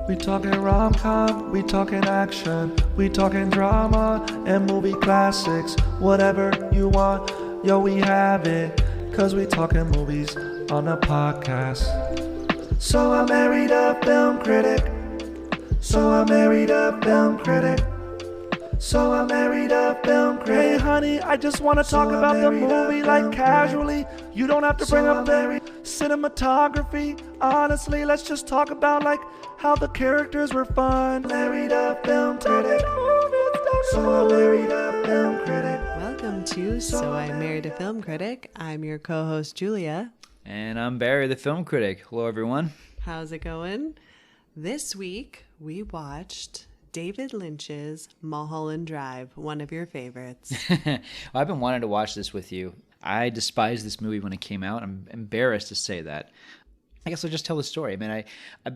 We talking rom-com, we talking action, we talking drama and movie classics. Whatever you want, yo, we have it. Cause we talking movies on the podcast. So I married a film critic. So I married a film critic. So I married a film critic. Hey honey, I just want to talk about the movie like casually. You don't have to bring up the cinematography. Honestly, let's just talk about like how the characters were fun. Married a film critic. So I married a film critic. Welcome to So I Married a Film Critic. I'm your co-host Julia. And I'm Barry, the film critic. Hello, everyone. How's it going? This week we watched David Lynch's Mulholland Drive, one of your favorites. Well, I've been wanting to watch this with you. I despised this movie when it came out. I'm embarrassed to say that. I guess I'll just tell the story. I mean,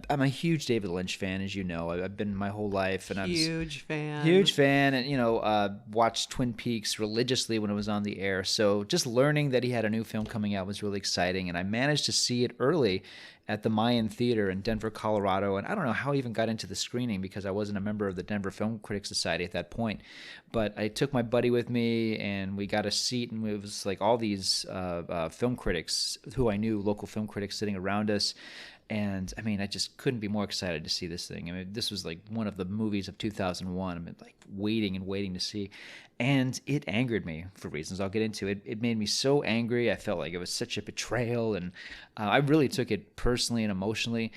I'm a huge David Lynch fan, as you know. I've been my whole life, and I'm huge fan, and watched Twin Peaks religiously when it was on the air. So just learning that he had a new film coming out was really exciting, and I managed to see it early at the Mayan Theater in Denver, Colorado. And I don't know how I even got into the screening because I wasn't a member of the Denver Film Critic Society at that point. But I took my buddy with me, and we got a seat, and it was like all these film critics who I knew, local film critics sitting around us. And I mean, I just couldn't be more excited to see this thing. I mean, this was like one of the movies of 2001. I mean, like waiting to see. And it angered me for reasons I'll get into. It made me so angry. I felt like it was such a betrayal. And I really took it personally and emotionally.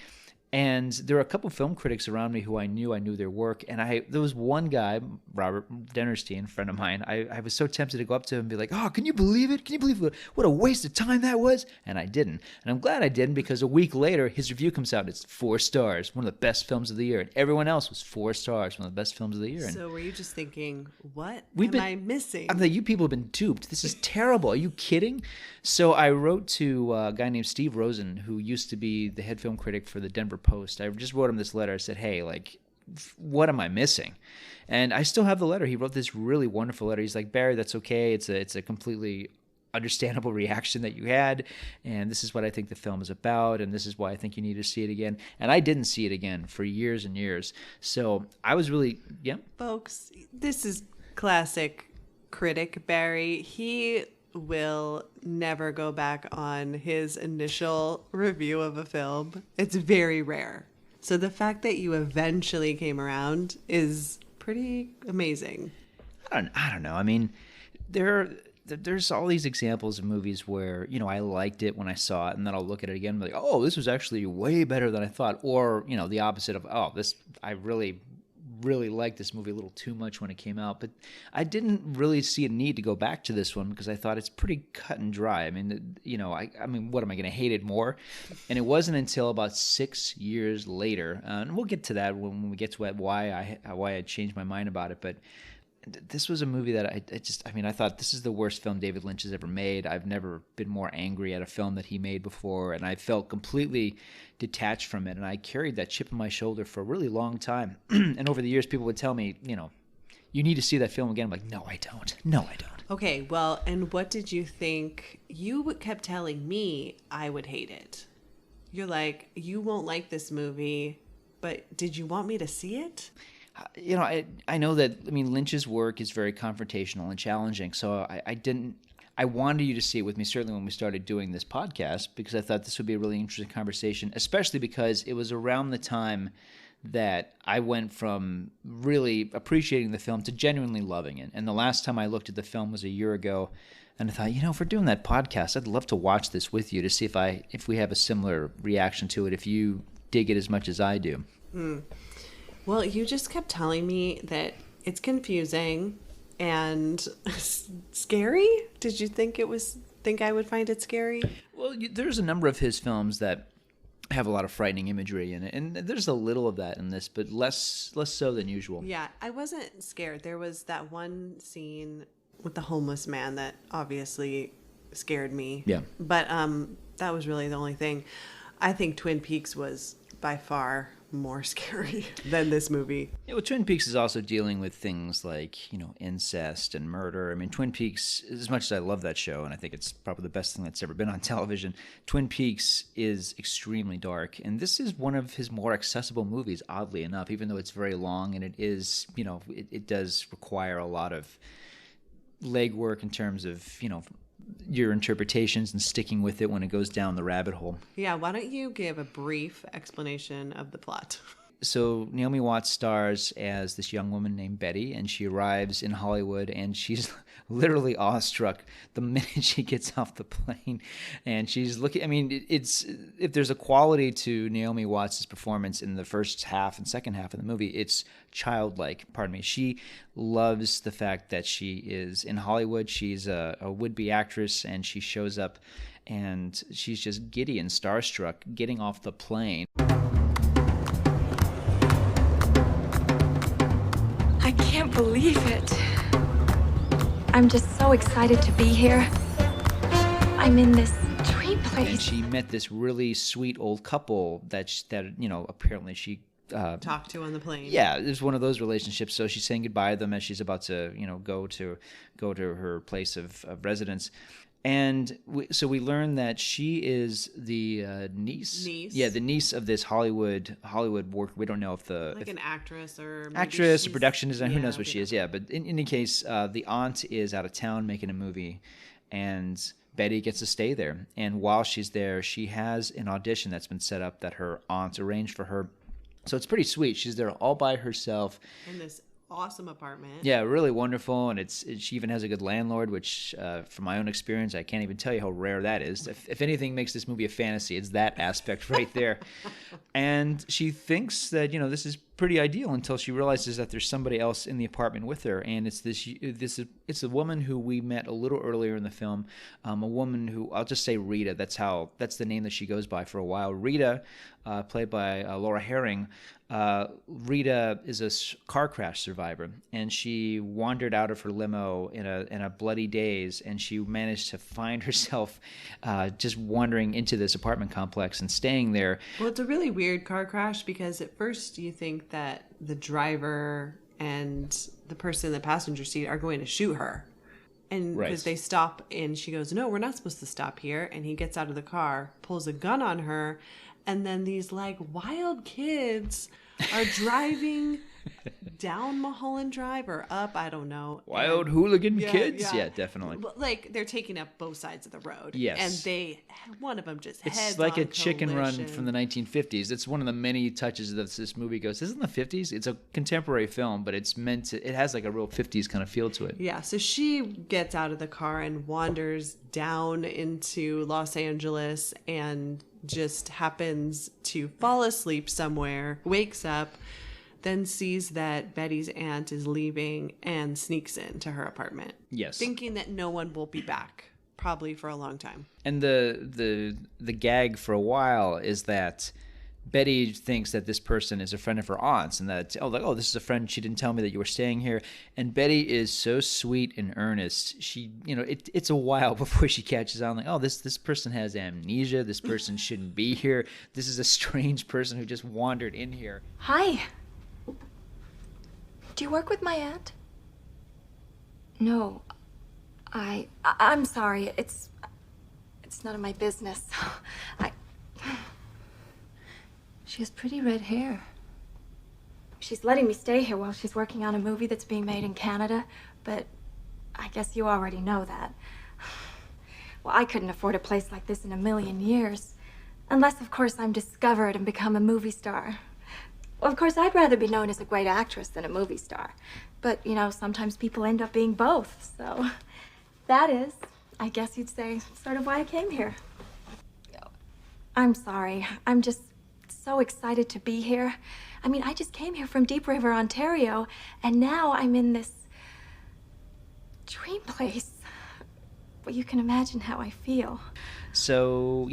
And there were a couple film critics around me who I knew their work. And there was one guy, Robert Dennerstein, a friend of mine. I was so tempted to go up to him and be like, oh, can you believe it? Can you believe what a waste of time that was? And I didn't. And I'm glad I didn't, because a week later, his review comes out and it's 4 stars, one of the best films of the year. And everyone else was 4 stars, one of the best films of the year. So were you just thinking, what I missing? I'm like, you people have been duped. This is terrible. Are you kidding? So I wrote to a guy named Steve Rosen, who used to be the head film critic for the Denver Post. I just wrote him this letter. I said, hey, like, what am I missing? And I still have the letter. He wrote this really wonderful letter. He's like, Barry, that's okay. It's a completely understandable reaction that you had, and this is what I think the film is about, and this is why I think you need to see it again. And I didn't see it again for years and years. So I was really, Folks, this is classic critic Barry. He will never go back on his initial review of a film. It's very rare. So the fact that you eventually came around is pretty amazing. I don't know. I mean, there's all these examples of movies where, I liked it when I saw it, and then I'll look at it again and be like, oh, this was actually way better than I thought. Or, the opposite of, oh, I really liked this movie a little too much when it came out. But I didn't really see a need to go back to this one because I thought it's pretty cut and dry. I mean, I mean, what am I going to hate it more? And it wasn't until about 6 years later, and we'll get to that when we get to why I changed my mind about it. But this was a movie that I thought this is the worst film David Lynch has ever made. I've never been more angry at a film that he made before, and I felt completely detached from it, and I carried that chip on my shoulder for a really long time. And over the years, people would tell me, you need to see that film again. I'm like, no, I don't. Okay, well, and what did you think? You kept telling me I would hate it. You're like, you won't like this movie, but did you want me to see it? I know that, Lynch's work is very confrontational and challenging, so I wanted you to see it with me, certainly when we started doing this podcast, because I thought this would be a really interesting conversation, especially because it was around the time that I went from really appreciating the film to genuinely loving it. And the last time I looked at the film was a year ago, and I thought, if we're doing that podcast, I'd love to watch this with you to see if we have a similar reaction to it, if you dig it as much as I do. Well, you just kept telling me that it's confusing and scary. Did you think I would find it scary? Well, there's a number of his films that have a lot of frightening imagery in it, and there's a little of that in this, but less so than usual. Yeah, I wasn't scared. There was that one scene with the homeless man that obviously scared me. Yeah. But that was really the only thing. I think Twin Peaks was by far more scary than this movie. Yeah, well, Twin Peaks is also dealing with things like, incest and murder. I mean, Twin Peaks, as much as I love that show, and I think it's probably the best thing that's ever been on television, Twin Peaks is extremely dark. And this is one of his more accessible movies, oddly enough, even though it's very long and it is, it does require a lot of legwork in terms of, your interpretations and sticking with it when it goes down the rabbit hole. Yeah, why don't you give a brief explanation of the plot? So Naomi Watts stars as this young woman named Betty, and she arrives in Hollywood, and she's literally awestruck the minute she gets off the plane. And she's looking, I mean, it's, if there's a quality to Naomi Watts' performance in the first half and second half of the movie, it's childlike. Pardon me. She loves the fact that she is in Hollywood. She's a would-be actress, and she shows up, and she's just giddy and starstruck getting off the plane. I can't believe it. I'm just so excited to be here. I'm in this dream place. And she met this really sweet old couple that apparently she Talk to on the plane. Yeah, it was one of those relationships. So she's saying goodbye to them as she's about to, go to her place of residence. And so we learn that she is the niece. Yeah, the niece of this Hollywood worker. We don't know if an actress or production designer. Who knows what she is? Yeah, but in any case, the aunt is out of town making a movie, and Betty gets to stay there. And while she's there, she has an audition that's been set up that her aunt arranged for her. So it's pretty sweet. She's there all by herself in this awesome apartment. Yeah, really wonderful, and she even has a good landlord, which from my own experience, I can't even tell you how rare that is. If anything makes this movie a fantasy, it's that aspect right there. And she thinks that this is pretty ideal until she realizes that there's somebody else in the apartment with her, and it's a woman who we met a little earlier in the film, a woman who, I'll just say Rita. That's the name that she goes by for a while. Rita, played by Laura Herring. Rita is a car crash survivor, and she wandered out of her limo in a bloody daze, and she managed to find herself just wandering into this apartment complex and staying there. Well, it's a really weird car crash because at first you think that the driver and the person in the passenger seat are going to shoot her. And because they stop, and she goes, "No, we're not supposed to stop here." And he gets out of the car, pulls a gun on her, and then these wild kids are driving down Mulholland Drive or up, I don't know. Wild hooligan kids? Yeah, definitely. They're taking up both sides of the road. Yes. And one of them just heads It's like a chicken collision. run from the 1950s. It's one of the many touches that this movie goes, isn't the 50s? It's a contemporary film, but it has a real 50s kind of feel to it. Yeah, so she gets out of the car and wanders down into Los Angeles and just happens to fall asleep somewhere, wakes up, then sees that Betty's aunt is leaving and sneaks into her apartment. Yes. Thinking that no one will be back, probably for a long time. And the gag for a while is that Betty thinks that this person is a friend of her aunt's, and that, this is a friend. She didn't tell me that you were staying here. And Betty is so sweet and earnest. She, it's a while before she catches on, this person has amnesia. This person shouldn't be here. This is a strange person who just wandered in here. Hi. Do you work with my aunt? No. I'm sorry. It's none of my business. She has pretty red hair. She's letting me stay here while she's working on a movie that's being made in Canada, but I guess you already know that. Well, I couldn't afford a place like this in a million years. Unless, of course, I'm discovered and become a movie star. Well, of course, I'd rather be known as a great actress than a movie star. But, sometimes people end up being both, so that is, I guess you'd say, sort of why I came here. I'm sorry. I'm just so excited to be here. I just came here from Deep River, Ontario, and now I'm in this dream place. Well, you can imagine how I feel. So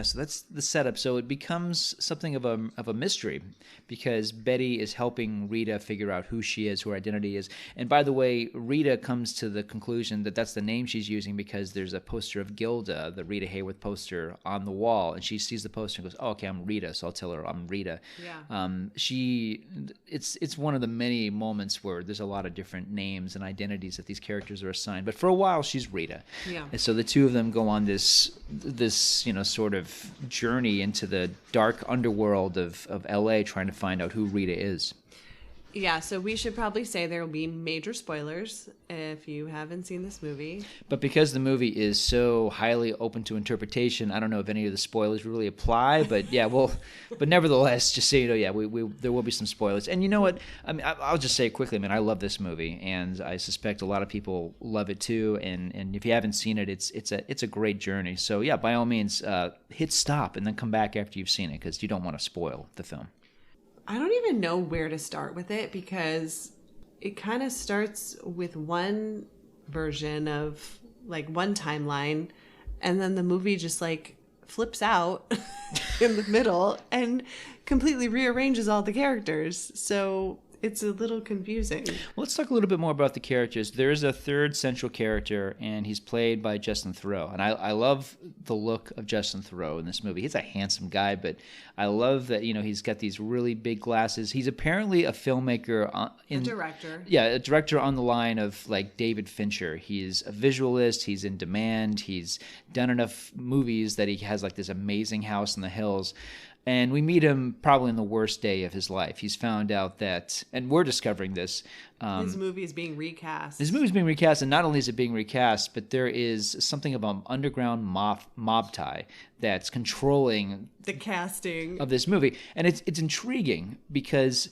so that's the setup. So it becomes something of a mystery because Betty is helping Rita figure out who she is, who her identity is. And by the way, Rita comes to the conclusion that that's the name she's using because there's a poster of Gilda, the Rita Hayworth poster, on the wall, and she sees the poster and goes, "Oh, okay, I'm Rita," so I'll tell her I'm Rita. Yeah. It's one of the many moments where there's a lot of different names and identities that these characters are assigned. But for a while, she's Rita. Yeah. And so the two of them go on this sort of journey into the dark underworld of LA, trying to find out who Rita is. Yeah, so we should probably say there will be major spoilers if you haven't seen this movie. But because the movie is so highly open to interpretation, I don't know if any of the spoilers really apply. But yeah, but nevertheless, just so you know, there will be some spoilers. And you know what? I mean, I'll just say quickly, man, I love this movie, and I suspect a lot of people love it too. And if you haven't seen it, it's a great journey. So yeah, by all means, hit stop and then come back after you've seen it because you don't want to spoil the film. I don't even know where to start with it because it kind of starts with one version of like one timeline, and then the movie just like flips out in the middle and completely rearranges all the characters. So it's a little confusing. Well, let's talk a little bit more about the characters. There's a third central character, and he's played by Justin Theroux. And I love the look of Justin Theroux in this movie. He's a handsome guy, but I love that, he's got these really big glasses. He's apparently a filmmaker. A director. Yeah, a director on the line of, like, David Fincher. He's a visualist. He's in demand. He's done enough movies that he has, like, this amazing house in the hills. And we meet him probably in the worst day of his life. He's found out that, and we're discovering this. His movie is being recast. His movie is being recast, and not only is it being recast, but there is something about underground mob tie that's controlling the casting of this movie. And it's intriguing because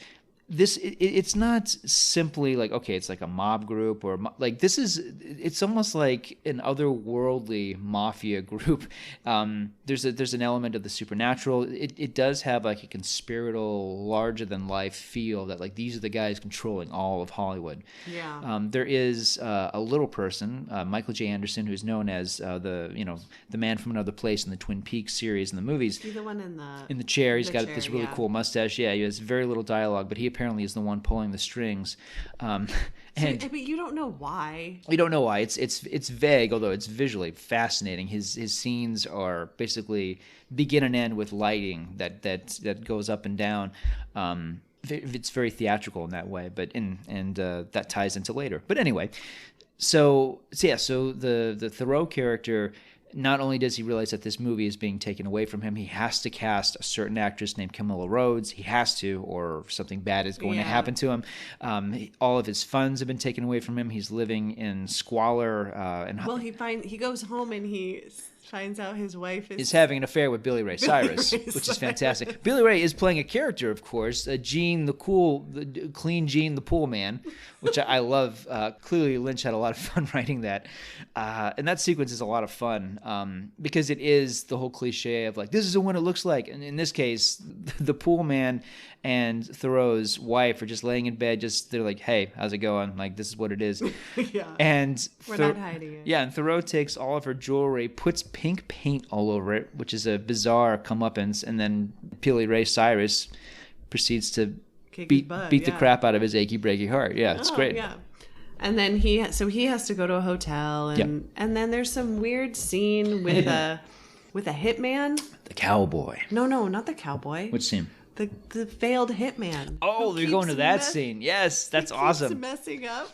it's not simply like, okay, it's like a mob group or like it's almost like an otherworldly mafia group. There's an element of the supernatural. It does have like a conspiratorial, larger than life feel that like these are the guys controlling all of Hollywood. Yeah. There is a little person, Michael J. Anderson, who's known as the man from another place in the Twin Peaks series and the movies. He's the one in the chair. He's got chair, this really cool mustache. Yeah, he has very little dialogue, but he apparently is the one pulling the strings. But you don't know why. You don't know why. It's vague, although it's visually fascinating. His scenes are basically begin and end with lighting that goes up and down. It's very theatrical in that way, but that ties into later. But anyway, so the Theroux character. Not only does he realize that this movie is being taken away from him, he has to cast a certain actress named Camilla Rhodes. He has to, or something bad is going to happen to him. All of his funds have been taken away from him. He's living in squalor. He goes home and he finds out his wife is having an affair with Billy Ray Cyrus, which is fantastic. Billy Ray is playing a character, of course, Gene, clean Gene, the pool man, which I love. Clearly, Lynch had a lot of fun writing that, and that sequence is a lot of fun because it is the whole cliche of like, this is what it looks like, and in this case, the pool man and Theroux's wife are just laying in bed, they're like, hey, how's it going? Like, this is what it is. Yeah. And we're not hiding it. Yeah, and Theroux takes all of her jewelry, puts pink paint all over it, which is a bizarre comeuppance, and then Billy Ray Cyrus proceeds to beat the crap out of his achy breaky heart. Yeah, it's great. Yeah. And then he has to go to a hotel, and then there's some weird scene with a hitman. The cowboy. No, not the cowboy. Which scene? The failed hitman. Oh, they're going to that scene. Yes, that's awesome. Keeps messing up.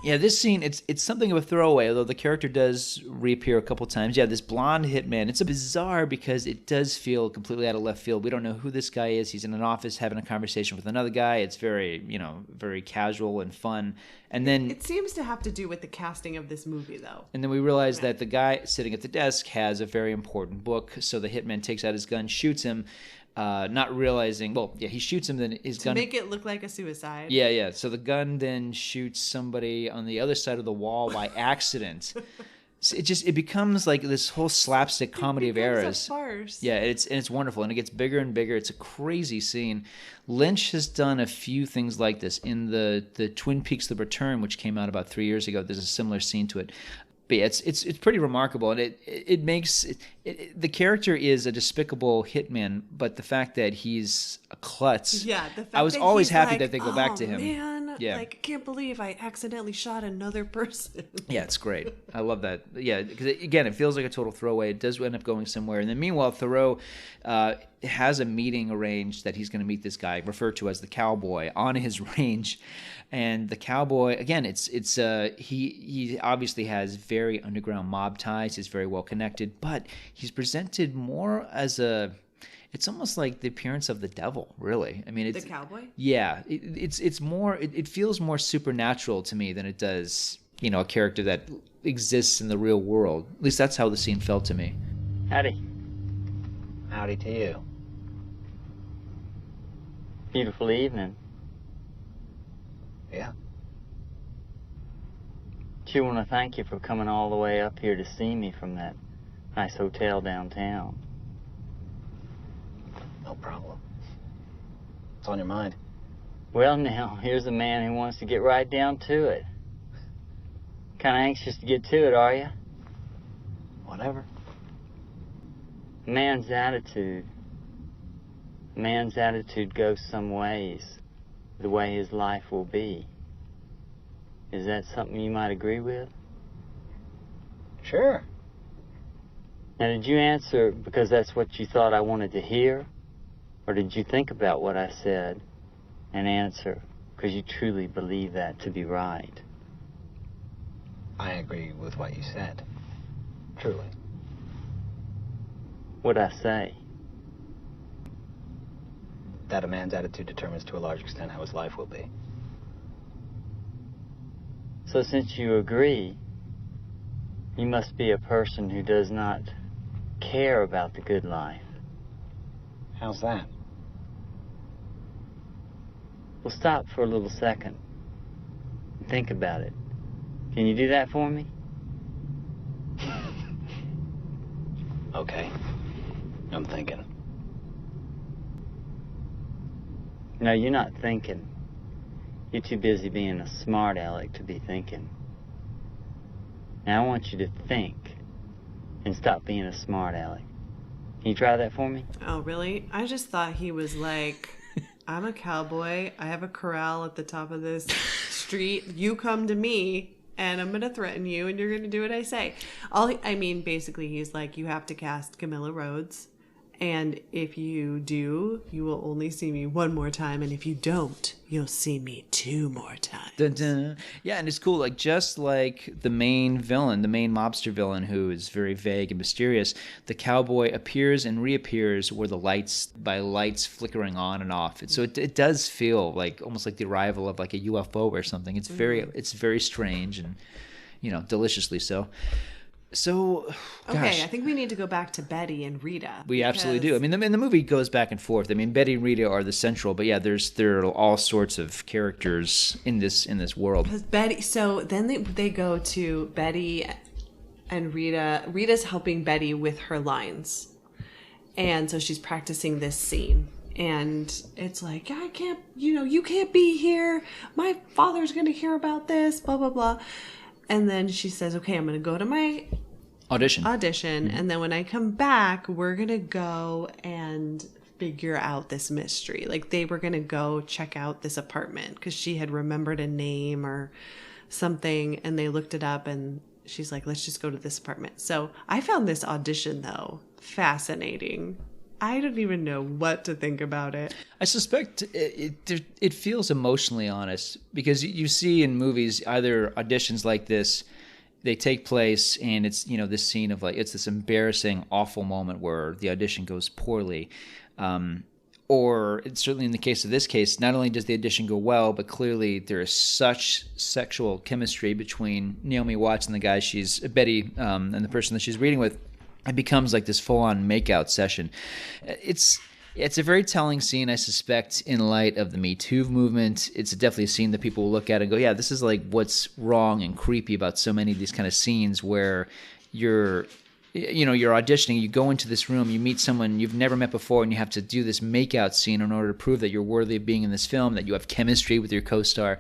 Yeah, this scene, it's something of a throwaway, although the character does reappear a couple times. Yeah, this blonde hitman, it's bizarre because it does feel completely out of left field. We don't know who this guy is. He's in an office having a conversation with another guy. It's very, very casual and fun. And then it seems to have to do with the casting of this movie, though. And then we realize that the guy sitting at the desk has a very important book, so the hitman takes out his gun, shoots him. Not realizing, he shoots him, then his gun... To make it look like a suicide. Yeah. So the gun then shoots somebody on the other side of the wall by accident. So it becomes like this whole slapstick comedy of errors. A farce. Yeah, it's wonderful, and it gets bigger and bigger. It's a crazy scene. Lynch has done a few things like this. In the Twin Peaks: The Return, which came out about 3 years ago, there's a similar scene to it. But yeah, it's pretty remarkable, and it makes the character is a despicable hitman, but the fact that he's a klutz. Yeah, the fact I was that always he's happy like, that they go back to him. Man, Yeah. like I can't believe I accidentally shot another person. Yeah, it's great. I love that. Yeah, because again, it feels like a total throwaway. It does end up going somewhere, and then meanwhile, Thoreau has a meeting arranged that he's going to meet this guy referred to as the cowboy on his range. And the cowboy, again, he obviously has very underground mob ties. He's very well connected, but he's presented more as it's almost like the appearance of the devil, really. I mean, it's The cowboy? Yeah, it's more. It feels more supernatural to me than it does, a character that exists in the real world. At least that's how the scene felt to me. Howdy. Howdy to you. Beautiful evening. Yeah. I want to thank you for coming all the way up here to see me from that nice hotel downtown. No problem. What's on your mind? Well, now, here's a man who wants to get right down to it. Kind of anxious to get to it, are you? Whatever. Man's attitude goes some ways, the way his life will be. Is that something you might agree with? Sure. Now, did you answer because that's what you thought I wanted to hear? Or did you think about what I said and answer because you truly believe that to be right? I agree with what you said. Truly. What'd I say? That a man's attitude determines to a large extent how his life will be. So since you agree, you must be a person who does not care about the good life. How's that? Well, stop for a little second and think about it. Can you do that for me? Okay. I'm thinking. No, you're not thinking. You're too busy being a smart aleck to be thinking. Now I want you to think and stop being a smart aleck. Can you try that for me? Oh, really? I just thought he was like, I'm a cowboy. I have a corral at the top of this street. You come to me, and I'm going to threaten you, and you're going to do what I say. Basically, he's like, you have to cast Camilla Rhodes. And if you do, you will only see me one more time. And if you don't, you'll see me 2 more times. Dun, dun. Yeah, and it's cool. Like, just like the main villain, the main mobster villain, who is very vague and mysterious, the cowboy appears and reappears where the lights flickering on and off. So it does feel like almost like the arrival of like a UFO or something. It's very strange and, deliciously so. So, gosh. Okay, I think we need to go back to Betty and Rita. We absolutely do. I mean, the movie goes back and forth. I mean, Betty and Rita are the central, but yeah, there are all sorts of characters in this world. Betty. So then they go to Betty and Rita. Rita's helping Betty with her lines, and so she's practicing this scene. And it's like, I can't, you can't be here. My father's gonna hear about this. Blah blah blah. And then she says, okay, I'm going to go to my audition. Mm-hmm. And then when I come back, we're going to go and figure out this mystery. Like, they were going to go check out this apartment because she had remembered a name or something. And they looked it up and she's like, let's just go to this apartment. So I found this audition, though, fascinating. I don't even know what to think about it. I suspect it feels emotionally honest because you see in movies either auditions like this, they take place and it's, this scene of like, it's this embarrassing, awful moment where the audition goes poorly. Or it's certainly in the case of this case, not only does the audition go well, but clearly there is such sexual chemistry between Naomi Watts and the guy Betty, and the person that she's reading with. It becomes like this full-on makeout session. It's a very telling scene, I suspect, in light of the Me Too movement. It's definitely a scene that people will look at and go, yeah, this is like what's wrong and creepy about so many of these kind of scenes where you're you're auditioning, you go into this room, you meet someone you've never met before, and you have to do this makeout scene in order to prove that you're worthy of being in this film, that you have chemistry with your co-star.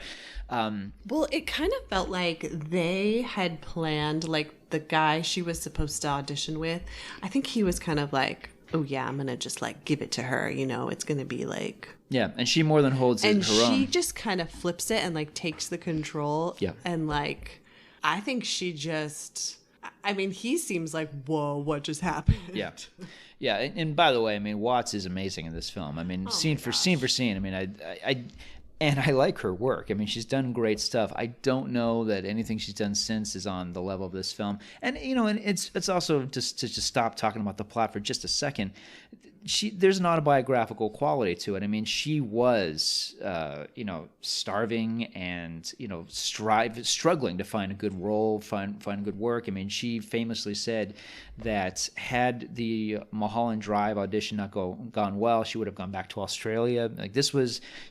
Well, it kind of felt like they had planned, like the guy she was supposed to audition with, I think he was kind of like, oh yeah, I'm going to just like give it to her, it's going to be like... Yeah, and she more than holds it her own. And she just kind of flips it and like takes the control. Yeah. And like, I think she just... I mean, he seems like, whoa, what just happened? Yeah. Yeah, and by the way, I mean, Watts is amazing in this film. I mean, scene for scene, I mean, I like her work. I mean, she's done great stuff. I don't know that anything she's done since is on the level of this film. And and it's also just to stop talking about the plot for just a second. There's an autobiographical quality to it. I mean, she was starving and struggling to find a good role, find good work. I mean, she famously said that had the Mulholland Drive audition not gone well, she would have gone back to Australia. Like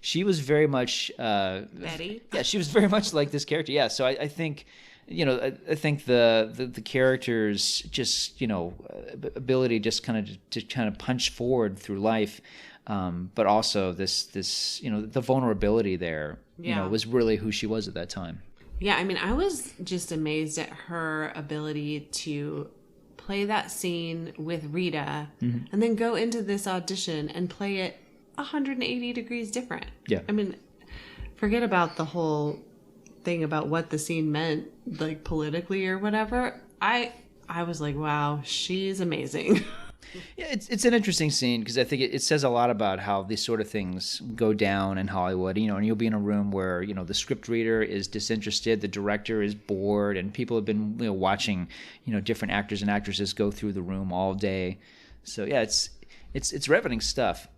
she was very much Betty. Yeah, she was very much like this character. Yeah, so I think. I think the character's just ability just kind of punch forward through life, but also this the vulnerability there was really who she was at that time. Yeah, I mean, I was just amazed at her ability to play that scene with Rita and then go into this audition and play it 180 degrees different. Yeah, I mean, forget about the whole thing about what the scene meant, like politically or whatever. I was like, wow, she's amazing. Yeah, it's an interesting scene because I think it says a lot about how these sort of things go down in Hollywood. And you'll be in a room where the script reader is disinterested, the director is bored, and people have been watching different actors and actresses go through the room all day. So yeah, it's riveting stuff.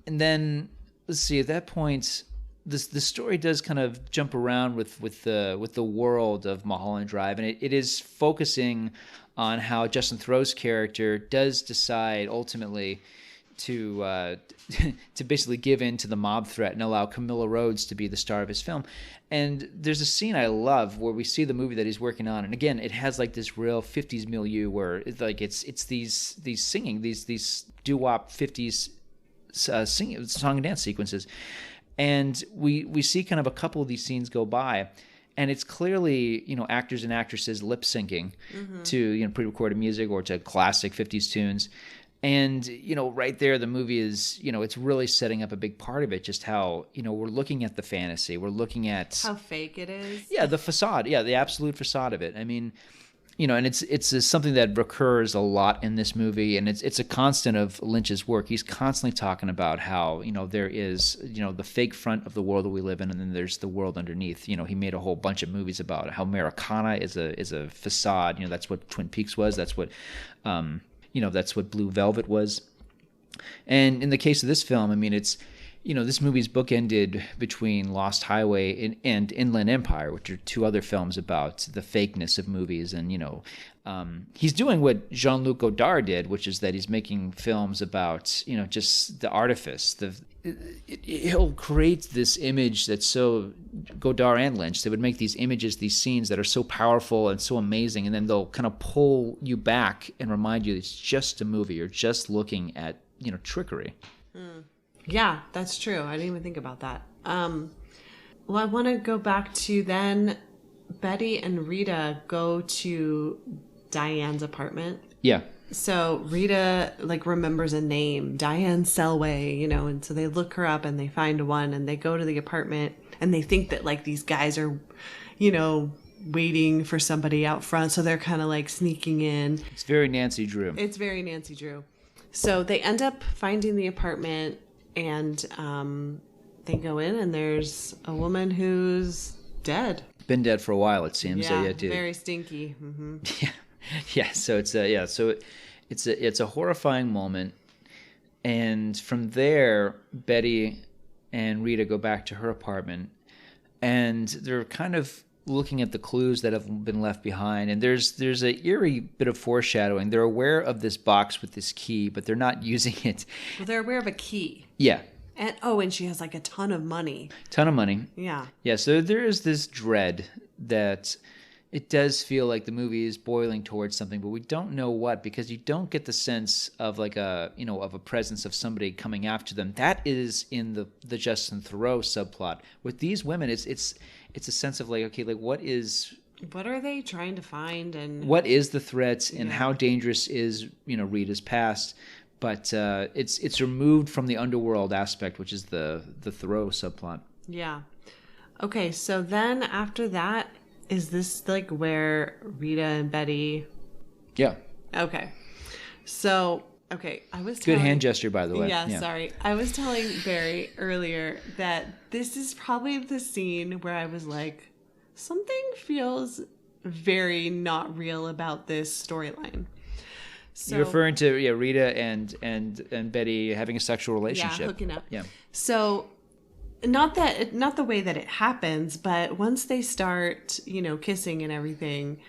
And then let's see, at that point, the story does kind of jump around with the world of Mulholland Drive, and it is focusing on how Justin Theroux's character does decide ultimately to basically give in to the mob threat and allow Camilla Rhodes to be the star of his film. And there's a scene I love where we see the movie that he's working on, and again, it has like this real 50s milieu where it's these singing, these doo-wop 50s singing song and dance sequences. And we see kind of a couple of these scenes go by, and it's clearly actors and actresses lip syncing to pre-recorded music or to classic 50s tunes. And right there, the movie is it's really setting up a big part of it. Just how we're looking at the fantasy, we're looking at how fake it is. Yeah, the facade. Yeah, the absolute facade of it. I mean, and it's something that recurs a lot in this movie, and it's a constant of Lynch's work. He's constantly talking about how there is the fake front of the world that we live in, and then there's the world underneath. He made a whole bunch of movies about how Americana is a facade. That's what Twin Peaks was. That's what that's what Blue Velvet was. And in the case of this film, I mean, it's this movie's bookended between Lost Highway and Inland Empire, which are two other films about the fakeness of movies. And, he's doing what Jean-Luc Godard did, which is that he's making films about, just the artifice. He'll create this image that's so Godard and Lynch. They would make these images, these scenes that are so powerful and so amazing, and then they'll kind of pull you back and remind you it's just a movie. You're just looking at, trickery. Yeah, that's true. I didn't even think about that. Well, I want to go back to then Betty and Rita go to Diane's apartment. Yeah. So Rita remembers a name, Diane Selway, and so they look her up and they find one and they go to the apartment and they think that these guys are, waiting for somebody out front. So they're kind of sneaking in. It's very Nancy Drew. So they end up finding the apartment. And they go in, and there's a woman who's dead. Been dead for a while, it seems. Yeah, very stinky. Mm-hmm. Yeah. So it's a horrifying moment, and from there, Betty and Rita go back to her apartment, and they're kind of looking at the clues that have been left behind, and there's a eerie bit of foreshadowing. They're aware of this box with this key, but they're not using it. Well, they're aware of a key. Yeah. And she has a ton of money. Yeah. Yeah. Yeah, so there is this dread that It does feel like the movie is boiling towards something, but we don't know what, because you don't get the sense of like a, you know, of a presence of somebody coming after them. That is in the Justin Theroux subplot. With these women, it's a sense of like, okay, like what are they trying to find, and what is the threat, and how dangerous is, you know, Rita's past? But it's removed from the underworld aspect, which is the Theroux subplot. Yeah. Okay, so then after that, is this like where Rita and Betty? Yeah. Okay. So, okay, I was Good hand gesture, by the way. Yeah, sorry. I was telling Barry earlier that this is probably the scene where I was like, something feels very not real about this storyline. So, you're referring to Rita and Betty having a sexual relationship. Yeah, hooking up. Yeah. So not the way that it happens, but once they start, you know, kissing and everything,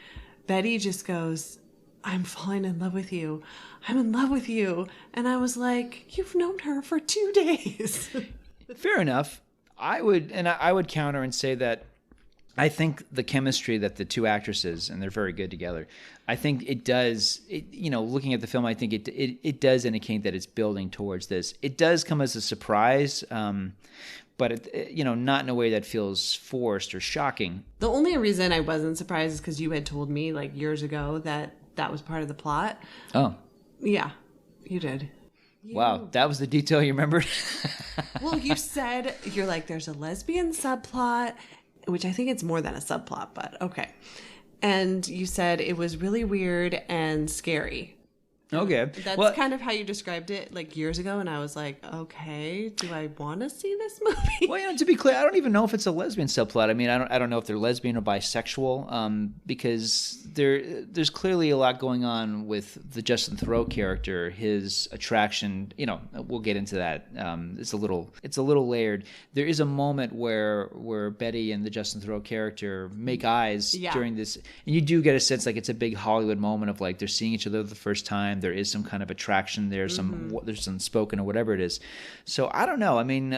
Betty just goes, "I'm falling in love with you. I'm in love with you." And I was like, "You've known her for 2 days." Fair enough. I would counter and say that I think the chemistry that the two actresses, and they're very good together, I think it does, you know, looking at the film, I think it does indicate that it's building towards this. It does come as a surprise, but, you know, not in a way that feels forced or shocking. The only reason I wasn't surprised is because you had told me like years ago that was part of the plot. Oh. Yeah, you did. Wow, that was the detail you remembered? Well, you said, you're like, there's a lesbian subplot, which I think it's more than a subplot, but okay. And you said it was really weird and scary. Okay. That's kind of how you described it like years ago, and I was like, okay, do I want to see this movie? Well, you know, to be clear, I don't even know if it's a lesbian subplot. I mean, I don't know if they're lesbian or bisexual, because there's clearly a lot going on with the Justin Theroux character, his attraction. You know, we'll get into that. It's a little layered. There is a moment where Betty and the Justin Theroux character make eyes during this, and you do get a sense like it's a big Hollywood moment of like they're seeing each other the first time. There is some kind of attraction there, there's some spoken or whatever it is. So I don't know. I mean,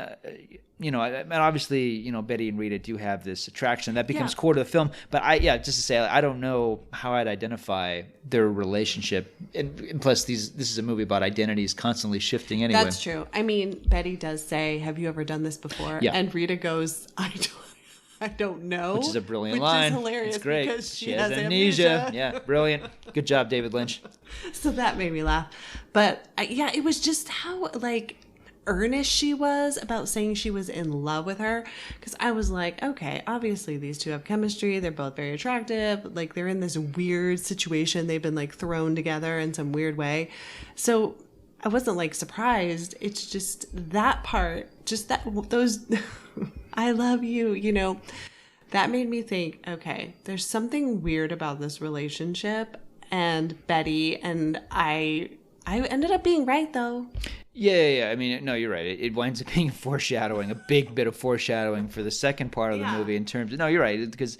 you know, obviously, you know, Betty and Rita do have this attraction that becomes core to the film. But just to say, I don't know how I'd identify their relationship. And plus, this is a movie about identities constantly shifting anyway. That's true. I mean, Betty does say, "Have you ever done this before?" Yeah. And Rita goes, I don't know. Which is a brilliant line. Which is hilarious. It's great. Because she has amnesia. Yeah, brilliant. Good job, David Lynch. So that made me laugh. But it was just how like earnest she was about saying she was in love with her. Because I was like, okay, obviously these two have chemistry. They're both very attractive. Like they're in this weird situation. They've been like thrown together in some weird way. So I wasn't like surprised. It's just that part, just those I love you, you know, that made me think, okay, there's something weird about this relationship and Betty, and I ended up being right though. Yeah. I mean, no, you're right. It winds up being foreshadowing, a big bit of foreshadowing for the second part of the movie in terms of, no, you're right, because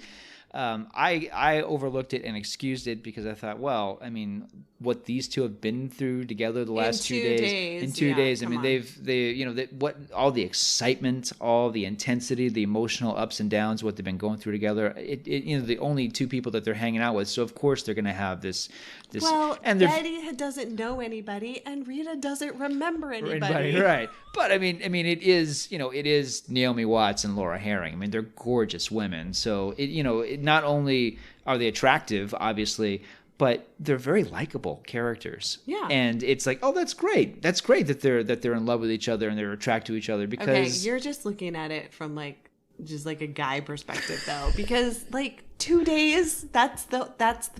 I overlooked it and excused it because I thought, well, I mean, what these two have been through together the last 2 days. In 2 days. I mean, what all the excitement, all the intensity, the emotional ups and downs, what they've been going through together. You know, the only two people that they're hanging out with. So of course they're going to have this. Well, and Betty doesn't know anybody, and Rita doesn't remember anybody. Right. But I mean, it is Naomi Watts and Laura Herring. I mean, they're gorgeous women. So not only are they attractive, obviously, but they're very likable characters. Yeah. And it's like, oh, that's great. That's great that they're in love with each other and they're attracted to each other because. Okay, you're just looking at it from like just like a guy perspective though, because like 2 days, that's the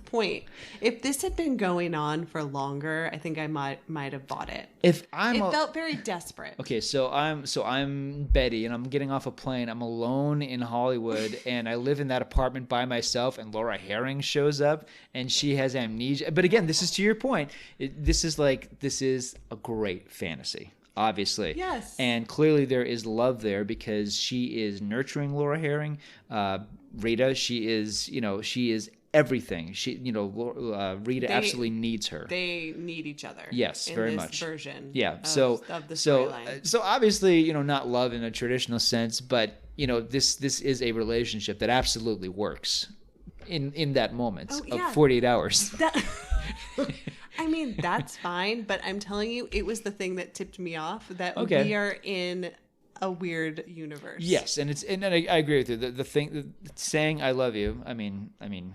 point. If this had been going on for longer, I think I might have bought it. It felt very desperate. Okay, so I'm Betty and I'm getting off a plane. I'm alone in Hollywood and I live in that apartment by myself and Laura Herring shows up and she has amnesia. But again, this is to your point. This is a great fantasy. Obviously. Yes. And clearly there is love there because she is nurturing Laura Herring. Rita, she is everything. Rita absolutely needs her. They need each other. Yes, very much. Version. Yeah. Of the storyline. So obviously, not love in a traditional sense, but this is a relationship that absolutely works. in that moment Oh, of yeah. 48 hours. I mean, that's fine, but I'm telling you, it was the thing that tipped me off that Okay. we are in a weird universe. Yes, and I agree with you. The thing, saying "I love you." I mean,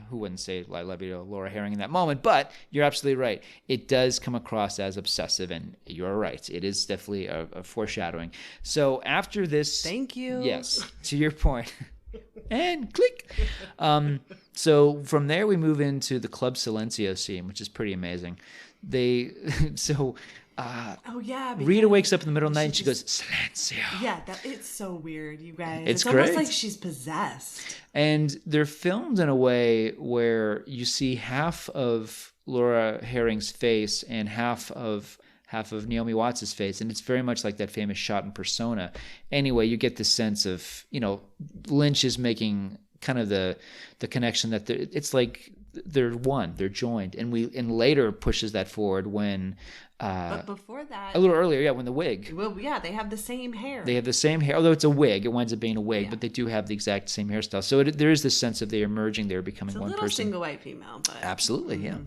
who wouldn't say "I love you" to Laura Herring in that moment? But you're absolutely right. It does come across as obsessive, and you're right. It is definitely a foreshadowing. So after this, Thank you. Yes, to your point. And click. So from there we move into the Club Silencio scene, which is pretty amazing. Oh yeah. Rita wakes up in the middle of the night and she goes, Silencio. Yeah, it's so weird, you guys. It's almost great. like she's possessed. And they're filmed in a way where you see half of Laura Herring's face and half of Naomi Watts' face, and it's very much like that famous shot in Persona. Anyway, you get the sense of, Lynch is making kind of the connection that it's like they're one, they're joined, and later pushes that forward when But before that, a little earlier, yeah, when the wig. Well, yeah, they have the same hair. They have the same hair, although it's a wig. It winds up being a wig, but they do have the exact same hairstyle. So there is this sense of they're merging, they're becoming It's a one little person. single white female, but Absolutely, yeah.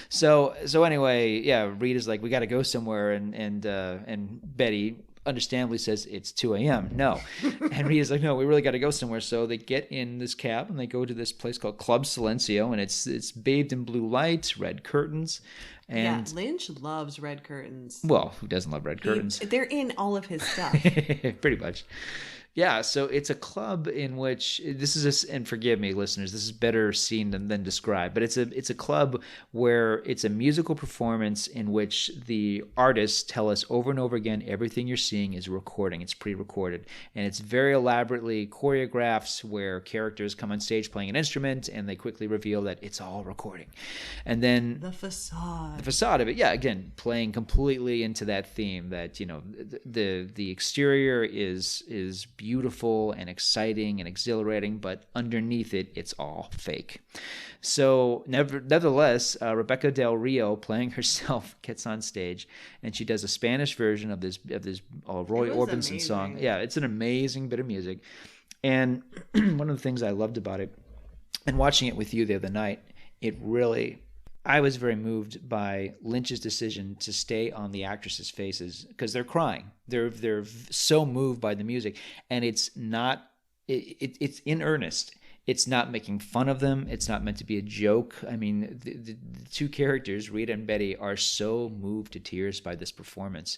So anyway, yeah, Rita's like, we got to go somewhere, and Betty understandably says it's 2 a.m. No, and Rita's like, no, we really got to go somewhere. So they get in this cab and they go to this place called Club Silencio, and it's bathed in blue lights, red curtains. And Lynch loves red curtains. well, who doesn't love red curtains? They're in all of his stuff. Pretty much. Yeah, so it's a club in which and forgive me, listeners, this is better seen than described, but it's a club where it's a musical performance in which the artists tell us over and over again everything you're seeing is a recording. It's pre-recorded, and it's very elaborately choreographed where characters come on stage playing an instrument and they quickly reveal that it's all recording, and then The facade. the facade of it, yeah, again, playing completely into that theme that the exterior is beautiful and exciting and exhilarating, but underneath it's all fake. So nevertheless, Rebecca Del Rio, playing herself, gets on stage and she does a Spanish version of this Roy Orbison song. Yeah, it's an amazing bit of music. And one of the things I loved about it, and watching it with you the other night, I was very moved by Lynch's decision to stay on the actresses' faces because they're crying. They're so moved by the music, and it's not. It's in earnest. It's not making fun of them. It's not meant to be a joke. I mean, the two characters, Rita and Betty, are so moved to tears by this performance.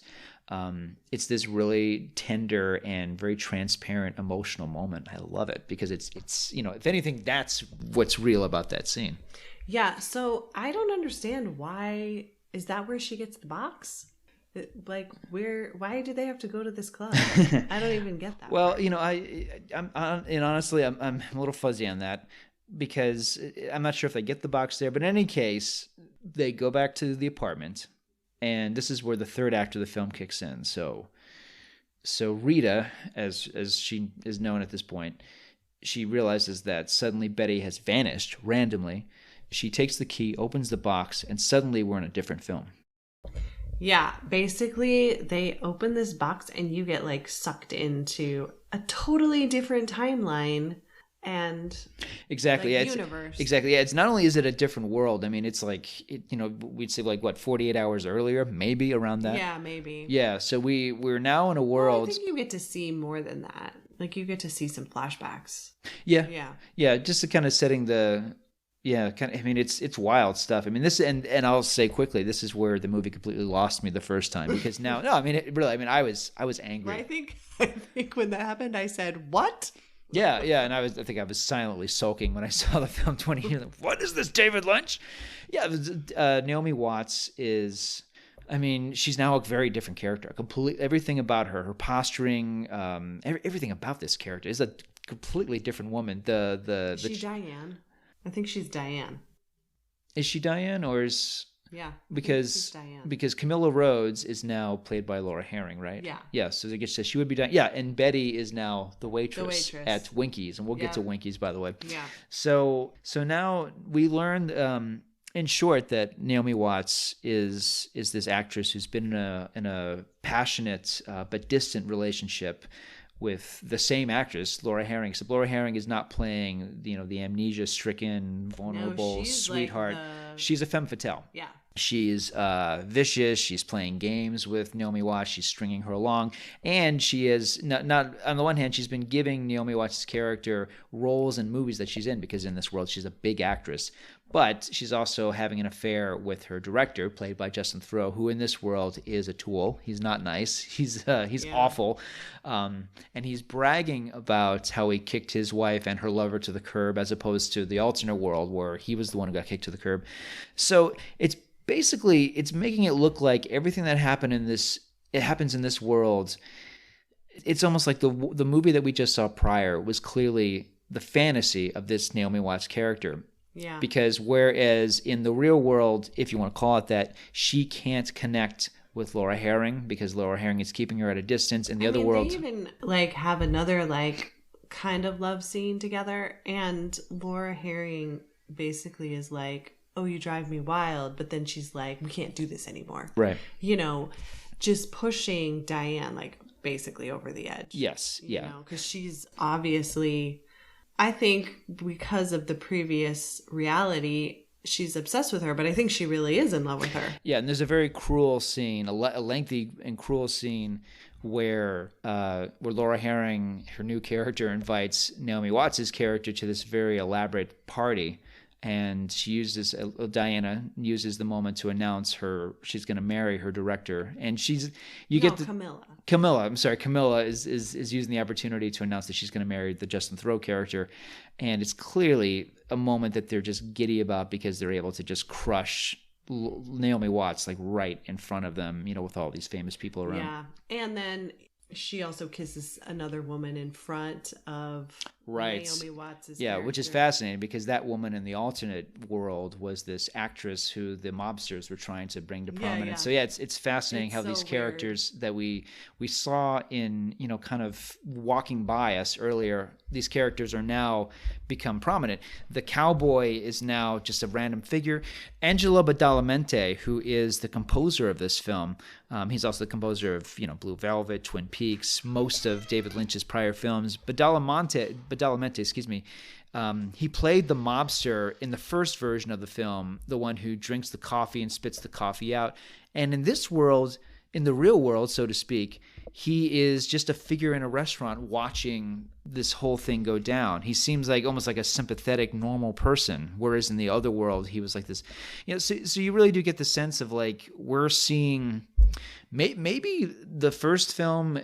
It's this really tender and very transparent emotional moment. I love it because it's if anything, that's what's real about that scene. Yeah, so I don't understand why. Is that where she gets the box? Why do they have to go to this club? I don't even get that. Well, honestly, I'm a little fuzzy on that because I'm not sure if they get the box there. But in any case, they go back to the apartment, and this is where the third act of the film kicks in. So Rita, as she is known at this point, she realizes that suddenly Betty has vanished randomly. She takes the key, opens the box, and suddenly we're in a different film. Yeah, basically they open this box and you get sucked into a totally different timeline and exactly universe. Exactly. Yeah, it's not only is it a different world. I mean, it's we'd say 48 hours earlier, maybe around that. Yeah, maybe. Yeah, so we're now in a world. Well, I think you get to see more than that. You get to see some flashbacks. Yeah. Yeah. Yeah, just to kind of setting the. Yeah, kind of. I mean, it's wild stuff. I mean, this and I'll say quickly, this is where the movie completely lost me the first time because now, no, I mean, I was angry. I think when that happened, I said, "What?" Yeah, and I think I was silently sulking when I saw the film 20 years. What is this, David Lynch? Yeah, Naomi Watts is. I mean, she's now a very different character. Everything about her posturing, everything about this character is a completely different woman. She's Diane. I think she's Diane. Is she Diane or is... Yeah. Because Camilla Rhodes is now played by Laura Herring, right? Yeah. Yeah, so I guess she would be Diane. Yeah, and Betty is now the waitress at Winkies, and we'll get to Winkies, by the way. Yeah. So now we learned, in short, that Naomi Watts is this actress who's been in a passionate but distant relationship with the same actress, Laura Herring. So Laura Herring is not playing, the amnesia-stricken, vulnerable she's sweetheart. She's a femme fatale. Yeah. She's vicious. She's playing games with Naomi Watts. She's stringing her along. And she is, not on the one hand, she's been giving Naomi Watts' character roles in movies that she's in, because in this world she's a big actress. But she's also having an affair with her director, played by Justin Theroux, who in this world is a tool. He's not nice. He's awful. And he's bragging about how he kicked his wife and her lover to the curb, as opposed to the alternate world where he was the one who got kicked to the curb. So it's making it look like everything that happens in this world. It's almost like the movie that we just saw prior was clearly the fantasy of this Naomi Watts character. Yeah. Because whereas in the real world, if you want to call it that, she can't connect with Laura Herring because Laura Herring is keeping her at a distance. In the other world, they even have another kind of love scene together, and Laura Herring basically is like, "Oh, you drive me wild," but then she's like, "We can't do this anymore." Right. Just pushing Diane basically over the edge. Yes. Yeah. Because she's obviously, I think because of the previous reality, she's obsessed with her, but I think she really is in love with her. Yeah, and there's a very cruel scene, a lengthy and cruel scene where Laura Herring, her new character, invites Naomi Watts' character to this very elaborate party. And Diana uses the moment to announce she's going to marry her director. And Camilla is using the opportunity to announce that she's going to marry the Justin Theroux character. And it's clearly a moment that they're just giddy about because they're able to just crush Naomi Watts right in front of them, with all these famous people around. Yeah. And then she also kisses another woman in front of Naomi Watts' character. Which is fascinating because that woman in the alternate world was this actress who the mobsters were trying to bring to prominence. So it's fascinating how these characters that we saw in, kind of walking by us earlier, these characters are now become prominent. The cowboy is now just a random figure. Angelo Badalamenti, who is the composer of this film, he's also the composer of, Blue Velvet, Twin Peaks, most of David Lynch's prior films. Badalamenti, he played the mobster in the first version of the film, the one who drinks the coffee and spits the coffee out. And in this world, in the real world, so to speak, he is just a figure in a restaurant watching this whole thing go down. He seems almost like a sympathetic, normal person, whereas in the other world, he was like this. So you really do get the sense of we're seeing maybe the first version,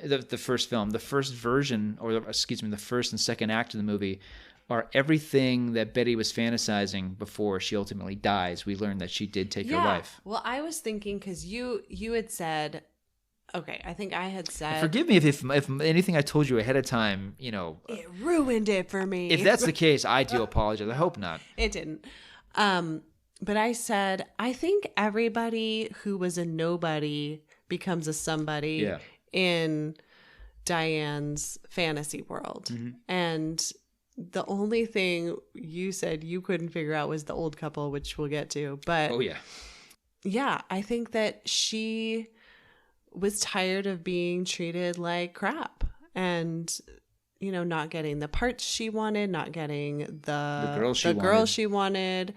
or the first and second act of the movie are everything that Betty was fantasizing before she ultimately dies. We learned that she did take her life. Well, I was thinking because you had said, okay, I think I had said. Forgive me if anything I told you ahead of time, it ruined it for me. If that's the case, I do apologize. I hope not. It didn't. But I said, I think everybody who was a nobody becomes a somebody in Diane's fantasy world. Mm-hmm. And the only thing you said you couldn't figure out was the old couple, which we'll get to. But yeah, I think that she was tired of being treated like crap and, not getting the parts she wanted, not getting the girl she wanted.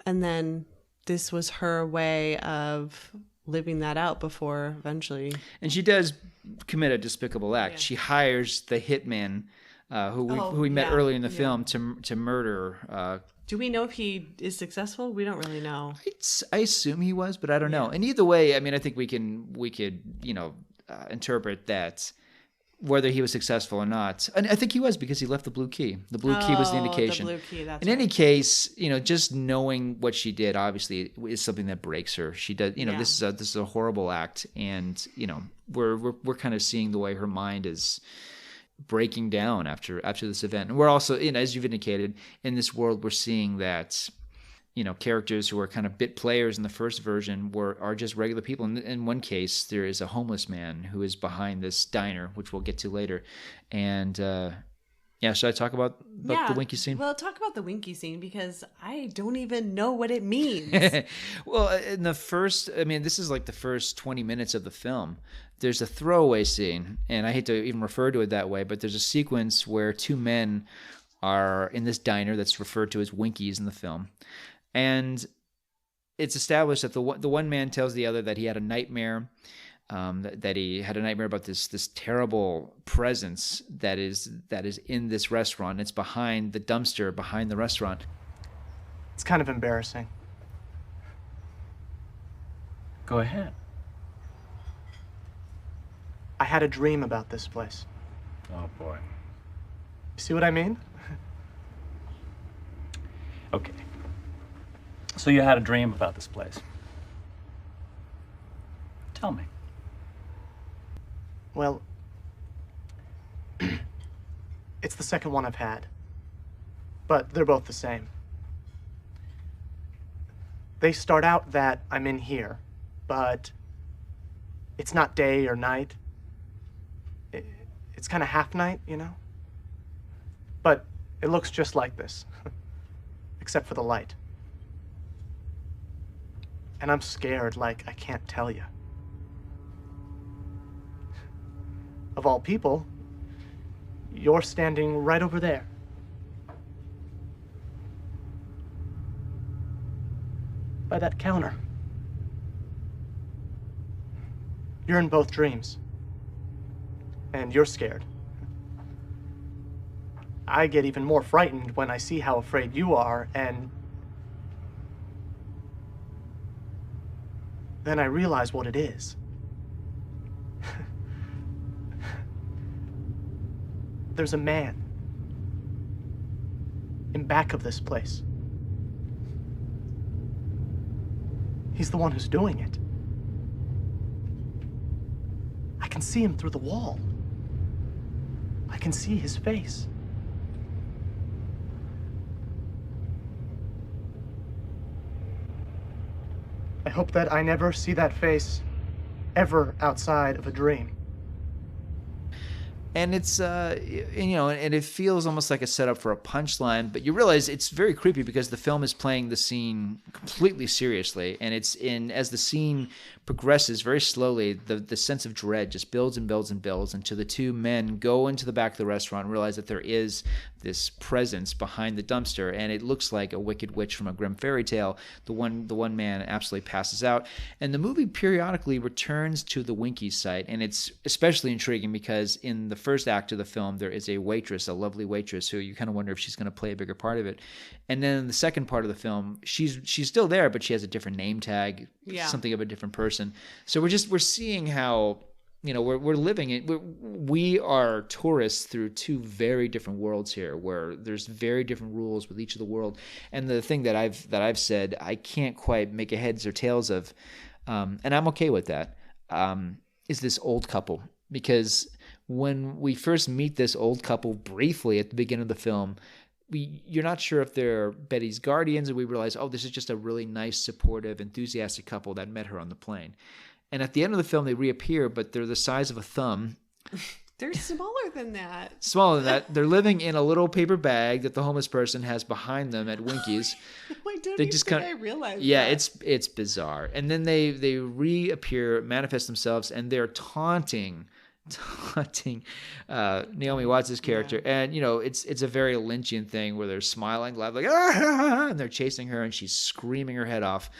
And then this was her way of living that out before eventually. And she does commit a despicable act. Yeah. She hires the hitman who we met earlier in the film to murder. Do we know if he is successful? We don't really know. I assume he was, but I don't know. And either way, I mean, I think we could interpret that whether he was successful or not. And I think he was because he left the blue key. The blue key was the indication. The blue key, that's in any case, just knowing what she did obviously is something that breaks her. She does, this is a horrible act, and we're kind of seeing the way her mind is breaking down after this event. And we're also, as you've indicated, in this world we're seeing that characters who are kind of bit players in the first version are just regular people. In one case, there is a homeless man who is behind this diner, which we'll get to later, and Yeah, should I talk about the winky scene? Well, talk about the winky scene because I don't even know what it means. Well, in the first, I mean, this is like the first 20 minutes of the film. There's a throwaway scene, and I hate to even refer to it that way, but there's a sequence where two men are in this diner that's referred to as Winkies in the film. And it's established that the one man tells the other that he had a nightmare, that he had a nightmare about this terrible presence that is in this restaurant. It's behind the dumpster, behind the restaurant. It's kind of embarrassing. Go ahead. I had a dream about this place. Oh, boy. You see what I mean? Okay. So you had a dream about this place. Tell me. Well, it's the second one I've had, but they're both the same. They start out that I'm in here, but it's not day or night. It's kind of half night, you know? But it looks just like this, except for the light. And I'm scared like I can't tell you. Of all people, you're standing right over there. By that counter. You're in both dreams. And you're scared. I get even more frightened when I see how afraid you are, and then I realize what it is. There's a man in back of this place. He's the one who's doing it. I can see him through the wall. I can see his face. I hope that I never see that face ever outside of a dream. And it's, and it feels almost like a setup for a punchline, but you realize it's very creepy because the film is playing the scene completely seriously. And as the scene progresses very slowly, the sense of dread just builds and builds and builds until the two men go into the back of the restaurant and realize that there is this presence behind the dumpster, and it looks like a wicked witch from a grim fairy tale. The one man absolutely passes out, and the movie periodically returns to the Winkies site, and it's especially intriguing because in the first act of the film there is a lovely waitress who you kind of wonder if she's going to play a bigger part of it, and then in the second part of the film she's still there, but she has a different name tag, something of a different person. So we're seeing how, we're living it. We are tourists through two very different worlds here, where there's very different rules with each of the world. And the thing that I've said I can't quite make a heads or tails of, and I'm okay with that, is this old couple. Because when we first meet this old couple briefly at the beginning of the film, you're not sure if they're Betty's guardians, and we realize, oh, this is just a really nice, supportive, enthusiastic couple that met her on the plane. And at the end of the film, they reappear, but they're the size of a thumb. They're smaller than that. Smaller than that. They're living in a little paper bag that the homeless person has behind them at Winkies. I realized yeah, that. it's bizarre. And then they reappear, manifest themselves, and they're taunting Naomi Watts' character. Yeah. And it's a very Lynchian thing where they're smiling loud, like and they're chasing her and she's screaming her head off.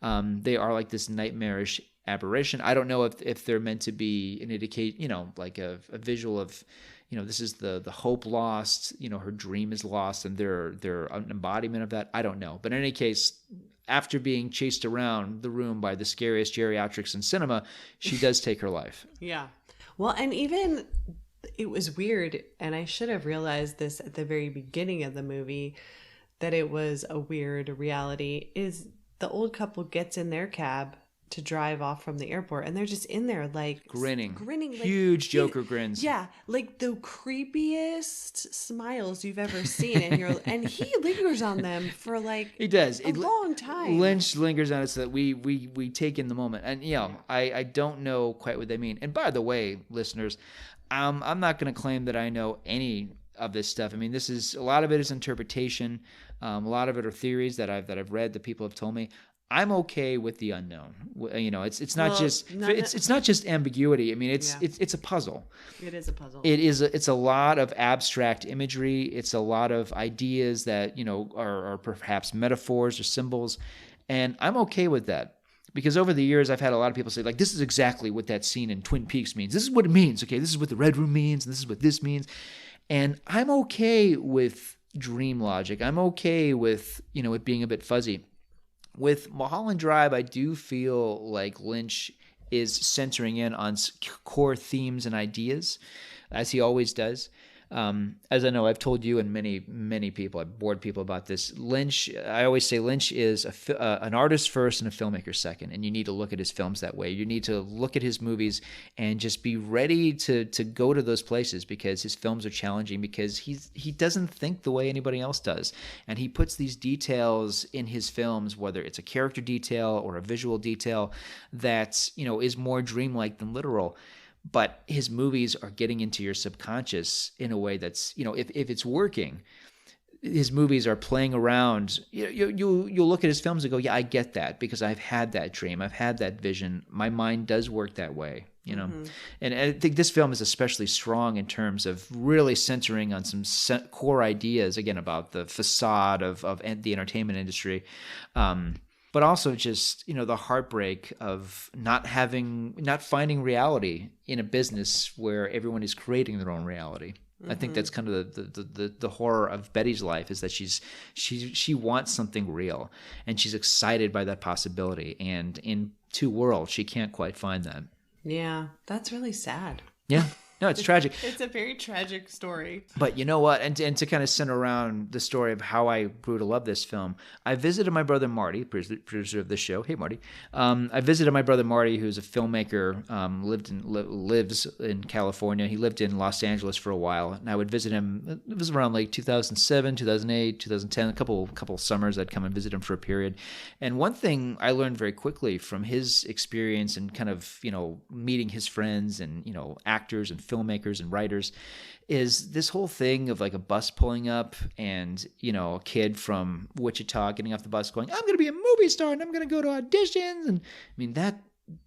They are like this nightmarish aberration. I don't know if they're meant to be an indication, like a visual of, this is the hope lost, her dream is lost, and they're an embodiment of that. I don't know. But in any case, after being chased around the room by the scariest geriatrics in cinema, she does take her life. Yeah. Well, and even it was weird, and I should have realized this at the very beginning of the movie, that it was a weird reality, is the old couple gets in their cab to drive off from the airport, and they're just in there like grinning like, huge Joker grins. Yeah, like the creepiest smiles you've ever seen, and he lingers on them for like he does a long time. Lynch lingers on it so that we take in the moment, and I don't know quite what they mean. And by the way, listeners, I'm not going to claim that I know any of this stuff. I mean, this is a lot of it is interpretation. A lot of it are theories that I've read that people have told me. I'm okay with the unknown. You know, it's not it's not just ambiguity. I mean, it's a puzzle. It is a puzzle. It's a lot of abstract imagery. It's a lot of ideas that, you know, are perhaps metaphors or symbols, and I'm okay with that. Because over the years, I've had a lot of people say, like, this is exactly what that scene in Twin Peaks means. This is what it means. Okay, this is what the Red Room means, and this is what this means. And I'm okay with dream logic. I'm okay with, you know, it being a bit fuzzy. With Mulholland Drive, I do feel like Lynch is centering in on core themes and ideas, as he always does. As I know, I've told you and many people, I've bored people about this. Lynch, I always say Lynch is an artist first and a filmmaker second, and you need to look at his films that way. You need to look at his movies and just be ready to go to those places, because his films are challenging, because he doesn't think the way anybody else does, and he puts these details in his films, whether it's a character detail or a visual detail, that, you know, is more dreamlike than literal. But his movies are getting into your subconscious in a way that's, you know, if it's working, his movies are playing around. You'll look at his films and go, yeah, I get that, because I've had that dream. I've had that vision. My mind does work that way, you know. Mm-hmm. And I think this film is especially strong in terms of really centering on some core ideas, again, about the facade of the entertainment industry. But also just, you know, the heartbreak of not finding reality in a business where everyone is creating their own reality. Mm-hmm. I think that's kind of the horror of Betty's life, is that she wants something real, and she's excited by that possibility. And in Two Worlds, she can't quite find that. Yeah, that's really sad. Yeah. No, it's tragic. It's a very tragic story. But you know what? And to kind of center around the story of how I grew to love this film, I visited my brother Marty, producer of this show. Hey, Marty. I visited my brother Marty, who's a filmmaker, lives in California. He lived in Los Angeles for a while, and I would visit him. It was around like 2007, 2008, 2010, a couple summers. I'd come and visit him for a period. And one thing I learned very quickly from his experience and kind of, you know, meeting his friends and, you know, actors and filmmakers and writers, is this whole thing of like a bus pulling up and, you know, a kid from Wichita getting off the bus going, I'm going to be a movie star and I'm going to go to auditions. And I mean,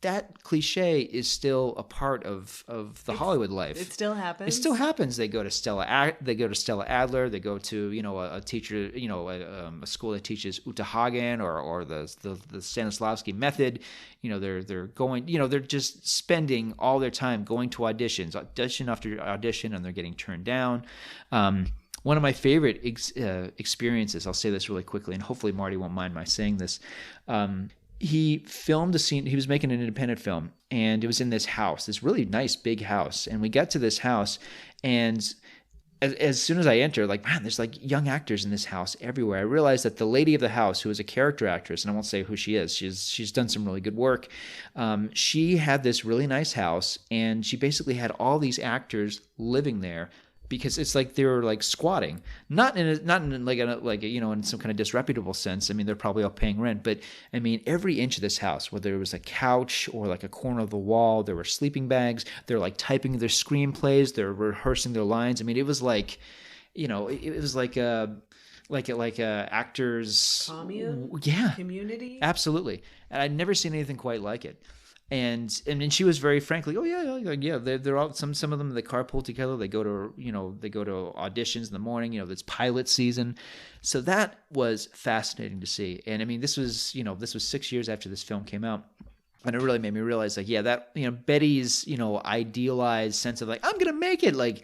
that cliche is still a part of the Hollywood life. It still happens. It still happens. They go to Stella Adler. They go to, you know, a teacher, you know, a school that teaches Uta Hagen or the Stanislavski method. You know, they're going, you know, they're just spending all their time going to auditions, audition after audition, and they're getting turned down. One of my favorite experiences, I'll say this really quickly, and hopefully Marty won't mind my saying this. He filmed a scene. He was making an independent film, and it was in this house, this really nice big house. And we got to this house, and as soon as I entered, like, man, there's like young actors in this house everywhere. I realized that the lady of the house, who is a character actress, and I won't say who she is, she's done some really good work. She had this really nice house, and she basically had all these actors living there, because it's like they were like squatting, not in like you know, in some kind of disreputable sense. I mean, they're probably all paying rent, but I mean, every inch of this house, whether it was a couch or like a corner of the wall, there were sleeping bags. They're like typing their screenplays. They're rehearsing their lines. I mean, it was like, you know, it was like a actors commune, yeah, community, absolutely. And I'd never seen anything quite like it. And she was very frankly, oh yeah, they're all some of them, they carpool together. They go to auditions in the morning. You know, it's pilot season, so that was fascinating to see. And I mean, this was 6 years after this film came out, and it really made me realize, like, yeah, that, you know, Betty's, you know, idealized sense of like, I'm gonna make it, like,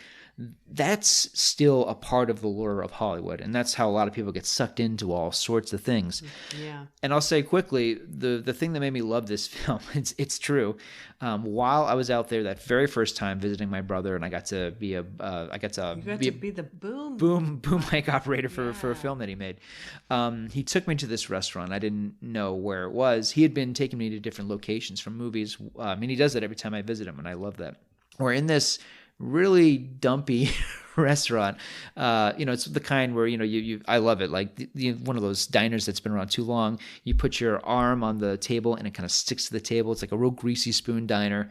that's still a part of the lure of Hollywood, and that's how a lot of people get sucked into all sorts of things. Yeah. And I'll say quickly, the thing that made me love this film, it's true. While I was out there that very first time visiting my brother, and I got to be the boom mic operator for a film that he made. He took me to this restaurant. I didn't know where it was. He had been taking me to different locations from movies. And he does that every time I visit him, and I love that. We're in this really dumpy restaurant. You know, it's the kind where, you know, I love it. Like one of those diners that's been around too long. You put your arm on the table and it kind of sticks to the table. It's like a real greasy spoon diner.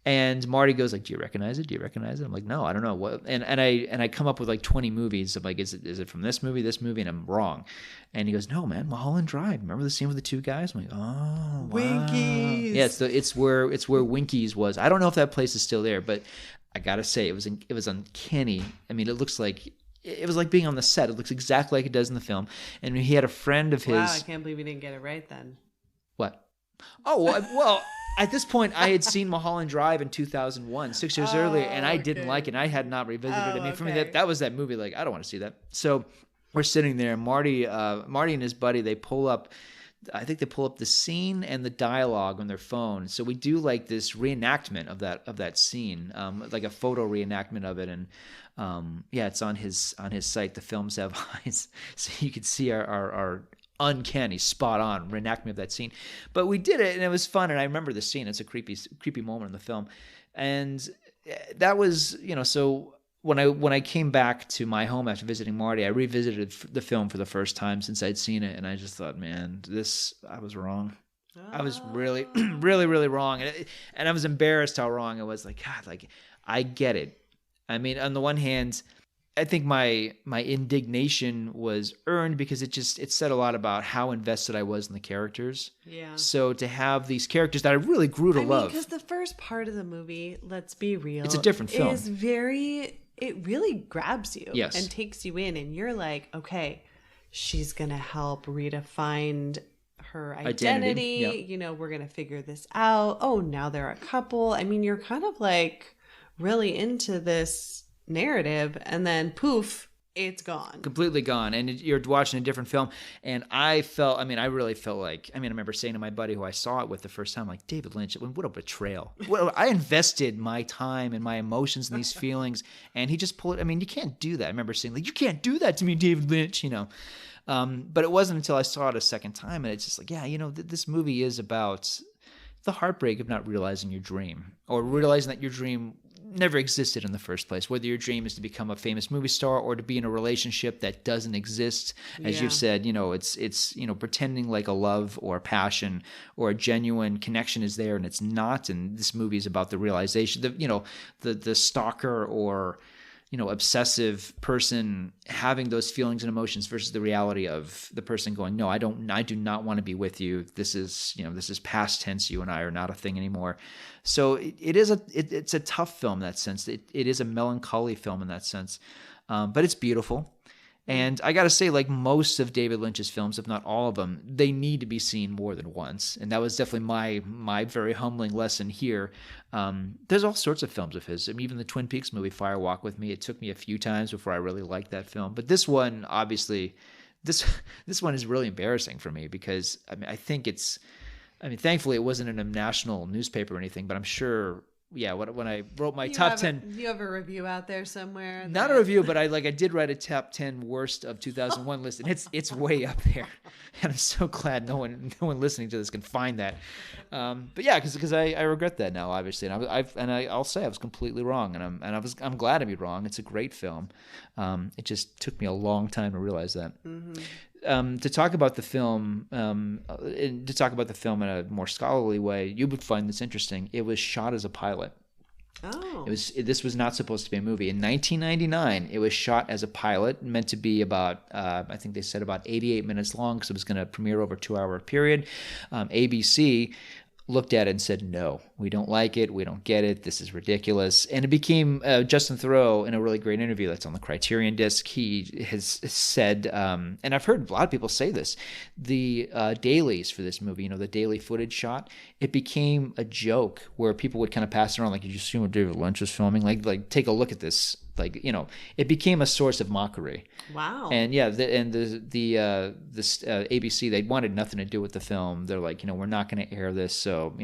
And Marty goes like, "Do you recognize it? Do you recognize it?" I'm like, "No, I don't know what." And I come up with like 20 movies. I'm like, "Is it from this movie? This movie?" And I'm wrong. And he goes, "No, man, Mulholland Drive. Remember the scene with the two guys?" I'm like, "Oh, wow." Winkies. Yeah, it's where Winkies was. I don't know if that place is still there, but I gotta say it was uncanny. I mean, it looks like. It was like being on the set. It looks exactly like it does in the film. And he had a friend of his. Wow, I can't believe he didn't get it right then. What? Oh, well, at this point, I had seen Mulholland Drive in 2001, 6 years earlier, and I didn't like it. And I had not revisited it. I mean, for me, that was that movie. Like, I don't want to see that. So we're sitting there. Marty and his buddy, they pull up. I think they pull up the scene and the dialogue on their phone. So we do like this reenactment of that scene, like a photo reenactment of it. And it's on his site. The Films Have Eyes, so you can see our uncanny, spot on reenactment of that scene. But we did it, and it was fun. And I remember the scene. It's a creepy moment in the film, and that was so. When I came back to my home after visiting Marty, I revisited the film for the first time since I'd seen it, and I just thought, man, I was wrong. I was really, really, really wrong, and I was embarrassed how wrong I was. Like, God, like I get it. I mean, on the one hand, I think my indignation was earned because it said a lot about how invested I was in the characters. Yeah. So to have these characters that I really grew to love, because the first part of the movie, let's be real, it's a different film. It really grabs you Yes. and takes you in, and you're like, okay, she's gonna help Rita find her identity. Yep. We're gonna figure this out. Oh, now they're a couple. I mean, you're kind of like really into this narrative, and then poof, it's gone. Completely gone. And you're watching a different film. And I really felt like, I remember saying to my buddy who I saw it with the first time, like, David Lynch, what a betrayal. Well, I invested my time and my emotions in these feelings, and he just pulled it. I mean, you can't do that. I remember saying, like, you can't do that to me, David Lynch, But it wasn't until I saw it a second time, and it's just like, this movie is about the heartbreak of not realizing your dream, or realizing that your dream never existed in the first place, whether your dream is to become a famous movie star or to be in a relationship that doesn't exist. As you've said, it's pretending like a love or a passion or a genuine connection is there, and it's not. And this movie is about the realization that, the stalker or, obsessive person having those feelings and emotions versus the reality of the person going, no, I do not want to be with you. This is past tense. You and I are not a thing anymore. So it's a tough film in that sense. It is a melancholy film in that sense. But it's beautiful. And I got to say, like most of David Lynch's films, if not all of them, they need to be seen more than once. And that was definitely my very humbling lesson here. There's all sorts of films of his. I mean, even the Twin Peaks movie, Fire Walk with Me, it took me a few times before I really liked that film. But this one, obviously, this one is really embarrassing for me because, thankfully it wasn't in a national newspaper or anything, but I'm sure... Yeah, when I wrote my top 10... You have a review out there somewhere? Not a review, but I did write a top 10 worst of 2001 list, and it's way up there. And I'm so glad no one listening to this can find that. But yeah, because I regret that now, obviously, and I'll say I was completely wrong, and I'm glad to be wrong. It's a great film. It just took me a long time to realize that. Mm-hmm. To talk about the film, in a more scholarly way, you would find this interesting. It was shot as a pilot. Oh. This was not supposed to be a movie. In 1999, it was shot as a pilot, meant to be about, I think they said about 88 minutes long, because it was going to premiere over a 2-hour period. ABC looked at it and said, no, we don't like it. We don't get it. This is ridiculous. And it became Justin Theroux, in a really great interview that's on the Criterion disc, he has said, and I've heard a lot of people say this, the dailies for this movie, the daily footage shot, it became a joke where people would kind of pass it around, like, did you see what David Lynch was filming? Like take a look at this. It became a source of mockery. Wow. And yeah, the ABC, they wanted nothing to do with the film. They're like, we're not going to air this. So,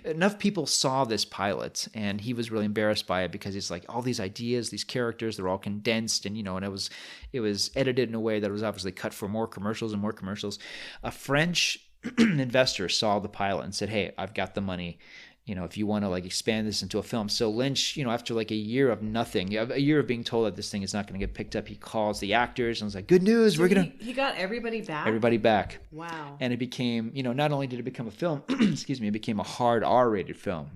enough people saw this pilot, and he was really embarrassed by it because it's like all these ideas, these characters, they're all condensed, and and it was edited in a way that was obviously cut for more commercials and more commercials. A French investor saw the pilot and said, hey, I've got the money. if you want to like expand this into a film. So Lynch, after like a year of nothing, a year of being told that this thing is not going to get picked up, he calls the actors and was like, good news, So he got everybody back? Everybody back. Wow. And it became, not only did it become a film, excuse me, it became a hard R-rated film,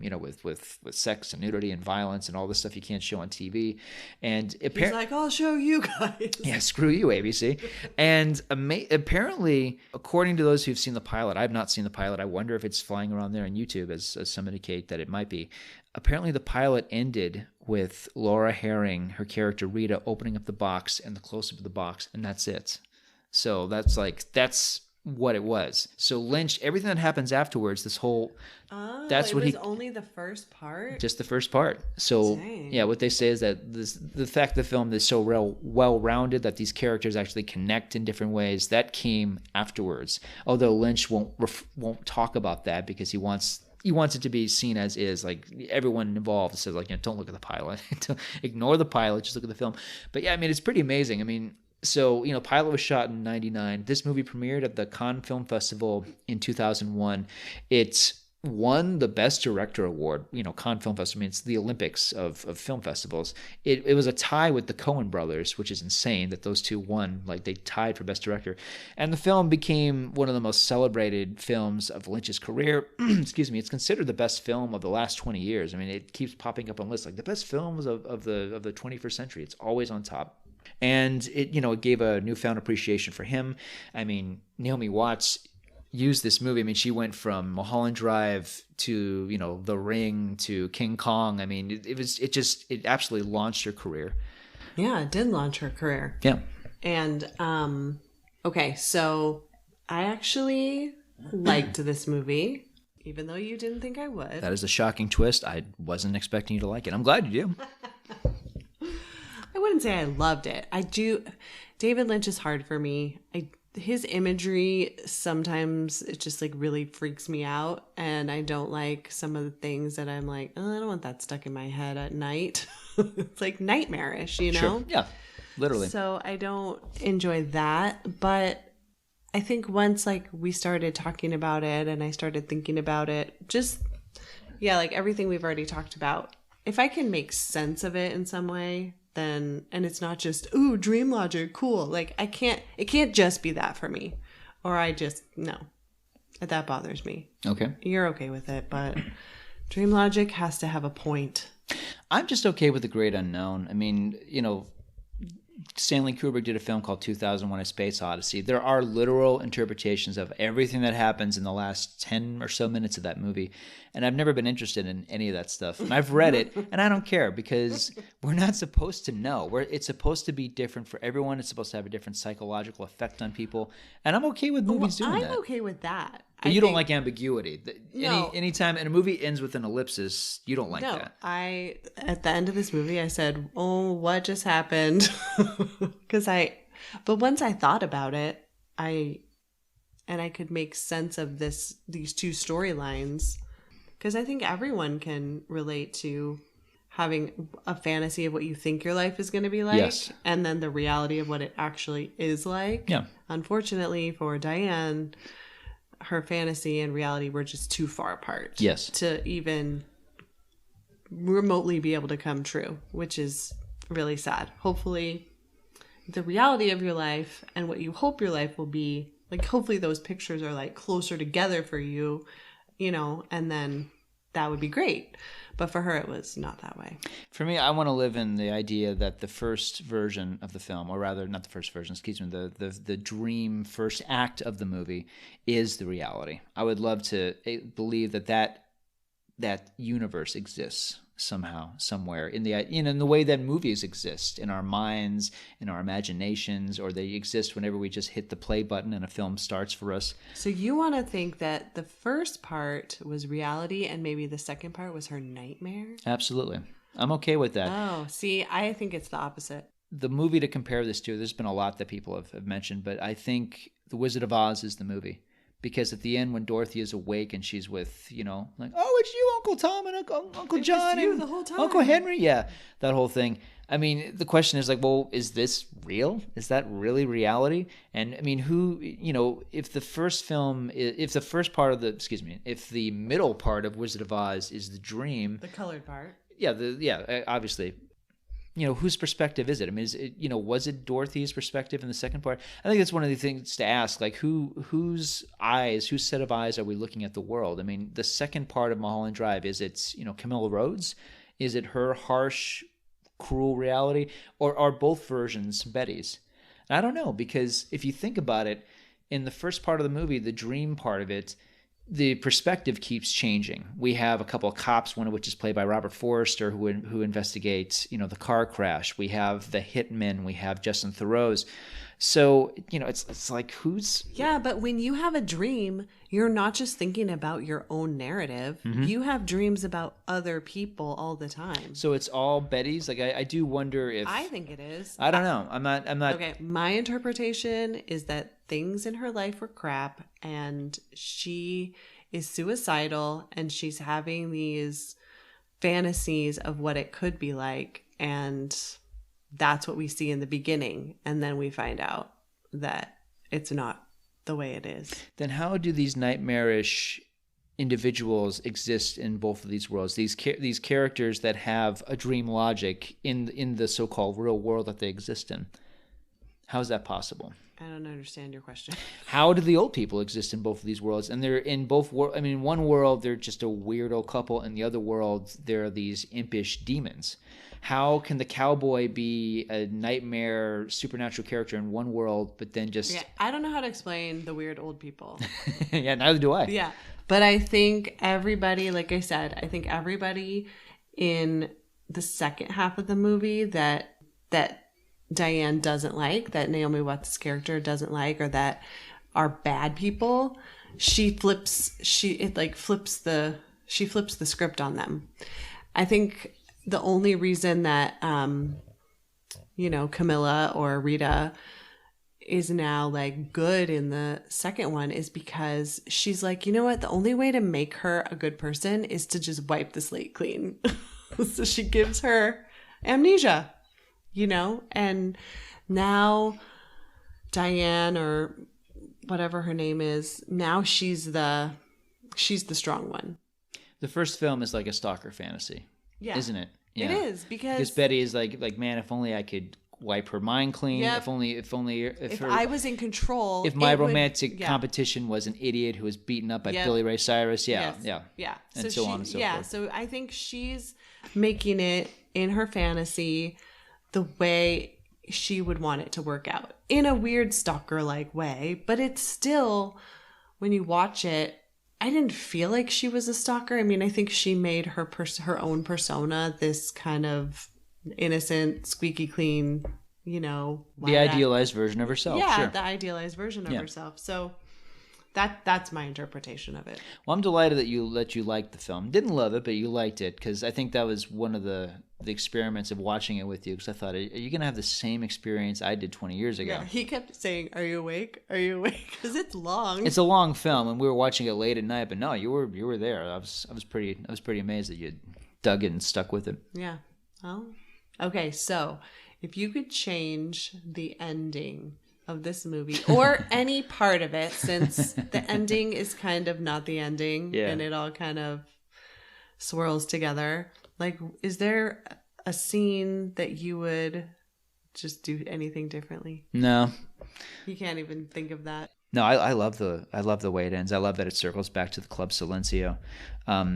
with sex and nudity and violence and all this stuff you can't show on TV. And he's like, I'll show you guys. Yeah, screw you, ABC. And apparently, according to those who've seen the pilot, I've not seen the pilot. I wonder if it's flying around there on YouTube, as some indicate that it might be. Apparently, the pilot ended with Laura Herring, her character Rita, opening up the box and the close-up of the box, and that's it. So that's what it was. So Lynch, everything that happens afterwards, this whole that's what only the first part? Just the first part. So Dang. yeah, what they say is that the fact the film is so well-rounded that these characters actually connect in different ways, that came afterwards. Although Lynch won't talk about that because he wants it to be seen as is. Like everyone involved says, like, don't look at the pilot, ignore the pilot, just look at the film. But yeah, I mean, it's pretty amazing. I mean, so, pilot was shot in 1999. This movie premiered at the Cannes Film Festival in 2001. It won the Best Director Award. Cannes Film Festival, I mean, it's the Olympics of film festivals. It was a tie with the Coen brothers, which is insane that those two won. Like, they tied for Best Director. And the film became one of the most celebrated films of Lynch's career. Excuse me. It's considered the best film of the last 20 years. I mean, it keeps popping up on lists. Like, the best films of the 21st century. It's always on top. And it gave a newfound appreciation for him. I mean, Naomi Watts used this movie. I mean, she went from Mulholland Drive to, The Ring to King Kong. I mean, it absolutely launched her career. Yeah, it did launch her career. Yeah. And, okay, so I actually liked this movie, even though you didn't think I would. That is a shocking twist. I wasn't expecting you to like it. I'm glad you do. I wouldn't say I loved it. I do. David Lynch is hard for me. His imagery, sometimes it just like really freaks me out. And I don't like some of the things that I'm like, oh, I don't want that stuck in my head at night. It's like nightmarish, you know? Sure. Yeah, literally. So I don't enjoy that. But I think once like we started talking about it and I started thinking about it, just, yeah, like everything we've already talked about, if I can make sense of it in some way, then, and it's not just, ooh, dream logic, cool. Like it can't just be that for me. Or no, that bothers me. Okay. You're okay with it, but dream logic has to have a point. I'm just okay with the great unknown. I mean, Stanley Kubrick did a film called 2001: A Space Odyssey. There are literal interpretations of everything that happens in the last 10 or so minutes of that movie. And I've never been interested in any of that stuff. And I've read it, and I don't care because we're not supposed to know. It's supposed to be different for everyone. It's supposed to have a different psychological effect on people. And I'm okay with movies doing that. I'm okay with that. But you don't like ambiguity. No. Anytime a movie ends with an ellipsis, you don't like that. At the end of this movie, I said, oh, what just happened? But once I thought about it, I could make sense of these two storylines, because I think everyone can relate to having a fantasy of what you think your life is going to be like, yes, and then the reality of what it actually is like. Yeah. Unfortunately for Diane, her fantasy and reality were just too far apart. Yes. To even remotely be able to come true, which is really sad. Hopefully the reality of your life and what you hope your life will be, like, hopefully those pictures are like closer together for you, and then that would be great. But for her, it was not that way. For me, I want to live in the idea that the first version of the film, or rather, not the first version, excuse me, the dream first act of the movie is the reality. I would love to believe that universe exists somehow, somewhere in the way that movies exist in our minds, in our imaginations, or they exist whenever we just hit the play button and a film starts for us. So you want to think that the first part was reality and maybe the second part was her nightmare? Absolutely. I'm okay with that. Oh, see, I think it's the opposite. The movie to compare this to, there's been a lot that people have mentioned, but I think The Wizard of Oz is the movie. Because at the end, when Dorothy is awake and she's with, like, oh, it's you, Uncle Tom and Uncle John you and the whole time. Uncle Henry. Yeah, that whole thing. I mean, the question is like, well, is this real? Is that really reality? And I mean, if the first film, if the middle part of Wizard of Oz is the dream, the colored part. Yeah, obviously. Whose perspective is it? I mean, was it Dorothy's perspective in the second part? I think that's one of the things to ask, like whose set of eyes are we looking at the world? I mean, the second part of Mulholland Drive, is it, Camilla Rhodes? Is it her harsh, cruel reality? Or are both versions Betty's? And I don't know, because if you think about it, in the first part of the movie, the dream part of it, the perspective keeps changing. We have a couple of cops, one of which is played by Robert Forster, who investigates, the car crash. We have the hitmen. We have Justin Theroux's. So, it's like who's... Yeah, but when you have a dream, you're not just thinking about your own narrative. Mm-hmm. You have dreams about other people all the time. So it's all Betty's? Like, I do wonder if... I think it is. I don't know. I'm not... Okay, my interpretation is that things in her life were crap and she is suicidal and she's having these fantasies of what it could be like, and that's what we see in the beginning, and then we find out that it's not the way it is. Then how do these nightmarish individuals exist in both of these worlds? These characters that have a dream logic in the so-called real world that they exist in. How is that possible? I don't understand your question. How do the old people exist in both of these worlds? And they're in both worlds. I mean, in one world, they're just a weirdo couple. In the other world, they're these impish demons. How can the cowboy be a nightmare supernatural character in one world, but then just... Yeah, I don't know how to explain the weird old people. Yeah, neither do I. Yeah, but I think everybody, like I said, I think everybody in the second half of the movie that Diane doesn't like, that Naomi Watts' character doesn't like, or that are bad people, she flips the script on them. I think the only reason that Camilla or Rita is now like good in the second one is because she's like, you know what, the only way to make her a good person is to just wipe the slate clean. So she gives her amnesia. And now Diane, or whatever her name is, now she's the strong one. The first film is like a stalker fantasy, isn't it? Yeah. It is, because Betty is like, man, if only I could wipe her mind clean. Yep. If I was in control. If my romantic competition was an idiot who was beaten up by Billy Ray Cyrus, yeah. And so on and so forth. So I think she's making it in her fantasy the way she would want it to work out, in a weird stalker-like way. But it's still, when you watch it, I didn't feel like she was a stalker. I mean, I think she made her own persona this kind of innocent, squeaky clean, the idealized version of herself. Yeah, sure. The idealized version of herself. So that's my interpretation of it. Well, I'm delighted that you liked the film. Didn't love it, but you liked it, because I think that was one of the experiments of watching it with you, because I thought, are you going to have the same experience I did 20 years ago? Yeah, he kept saying, are you awake? Are you awake? Because it's long. It's a long film, and we were watching it late at night, but no, you were there. I was pretty amazed that you dug it and stuck with it. Yeah. Well, okay, so if you could change the ending of this movie, or any part of it, since the ending is kind of not the ending, and it all kind of swirls together, like, is there a scene that you would just do anything differently? No. You can't even think of that. No, I love the way it ends. I love that it circles back to the Club Silencio.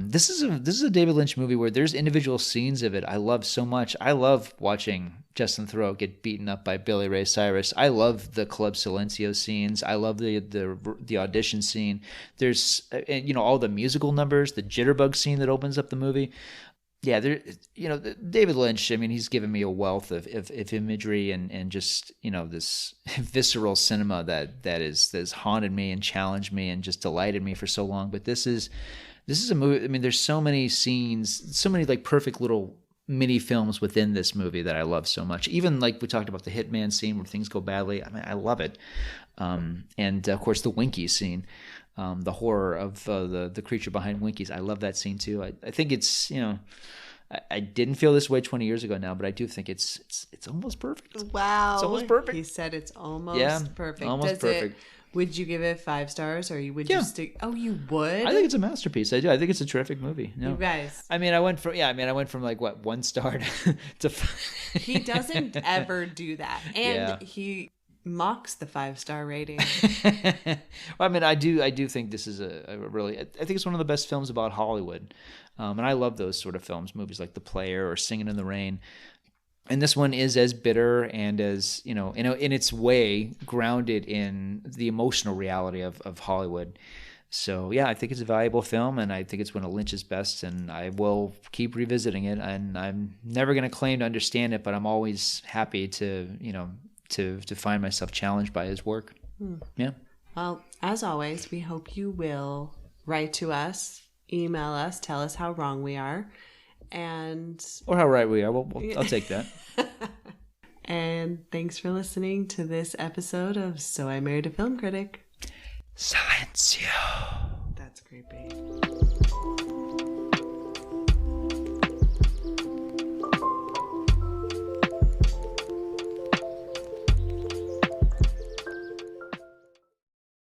This is a David Lynch movie where there's individual scenes of it I love so much. I love watching Justin Theroux get beaten up by Billy Ray Cyrus. I love the Club Silencio scenes. I love the audition scene. There's all the musical numbers, the jitterbug scene that opens up the movie. Yeah, David Lynch, I mean, he's given me a wealth of imagery and just, this visceral cinema that's haunted me and challenged me and just delighted me for so long. But this is a movie, I mean, there's so many scenes, so many like perfect little mini films within this movie that I love so much. Even like we talked about the hitman scene where things go badly. I mean, I love it. And of course the Winky scene, the horror of the creature behind Winkies. I love that scene too. I think it's, I didn't feel this way 20 years ago now, but I do think it's almost perfect. Wow. It's almost perfect. He said it's almost perfect. Almost perfect. Would you give it 5 stars, or would you stick? Oh, you would? I think it's a masterpiece. I do. I think it's a terrific movie. No. You guys. I mean, I went from like what, 1 star to He doesn't ever do that, and he mocks the 5-star rating. Well, I mean, I do think this is a really. I think it's one of the best films about Hollywood, and I love those sort of films, movies like The Player or Singing in the Rain. And this one is as bitter and as, in its way, grounded in the emotional reality of Hollywood. So, yeah, I think it's a valuable film, and I think it's one of Lynch's best, and I will keep revisiting it. And I'm never going to claim to understand it, but I'm always happy to find myself challenged by his work. Yeah. Well, as always, we hope you will write to us, email us, tell us how wrong we are. Or how right we are. I'll take that. And thanks for listening to this episode of So I Married a Film Critic. Silencio. That's creepy.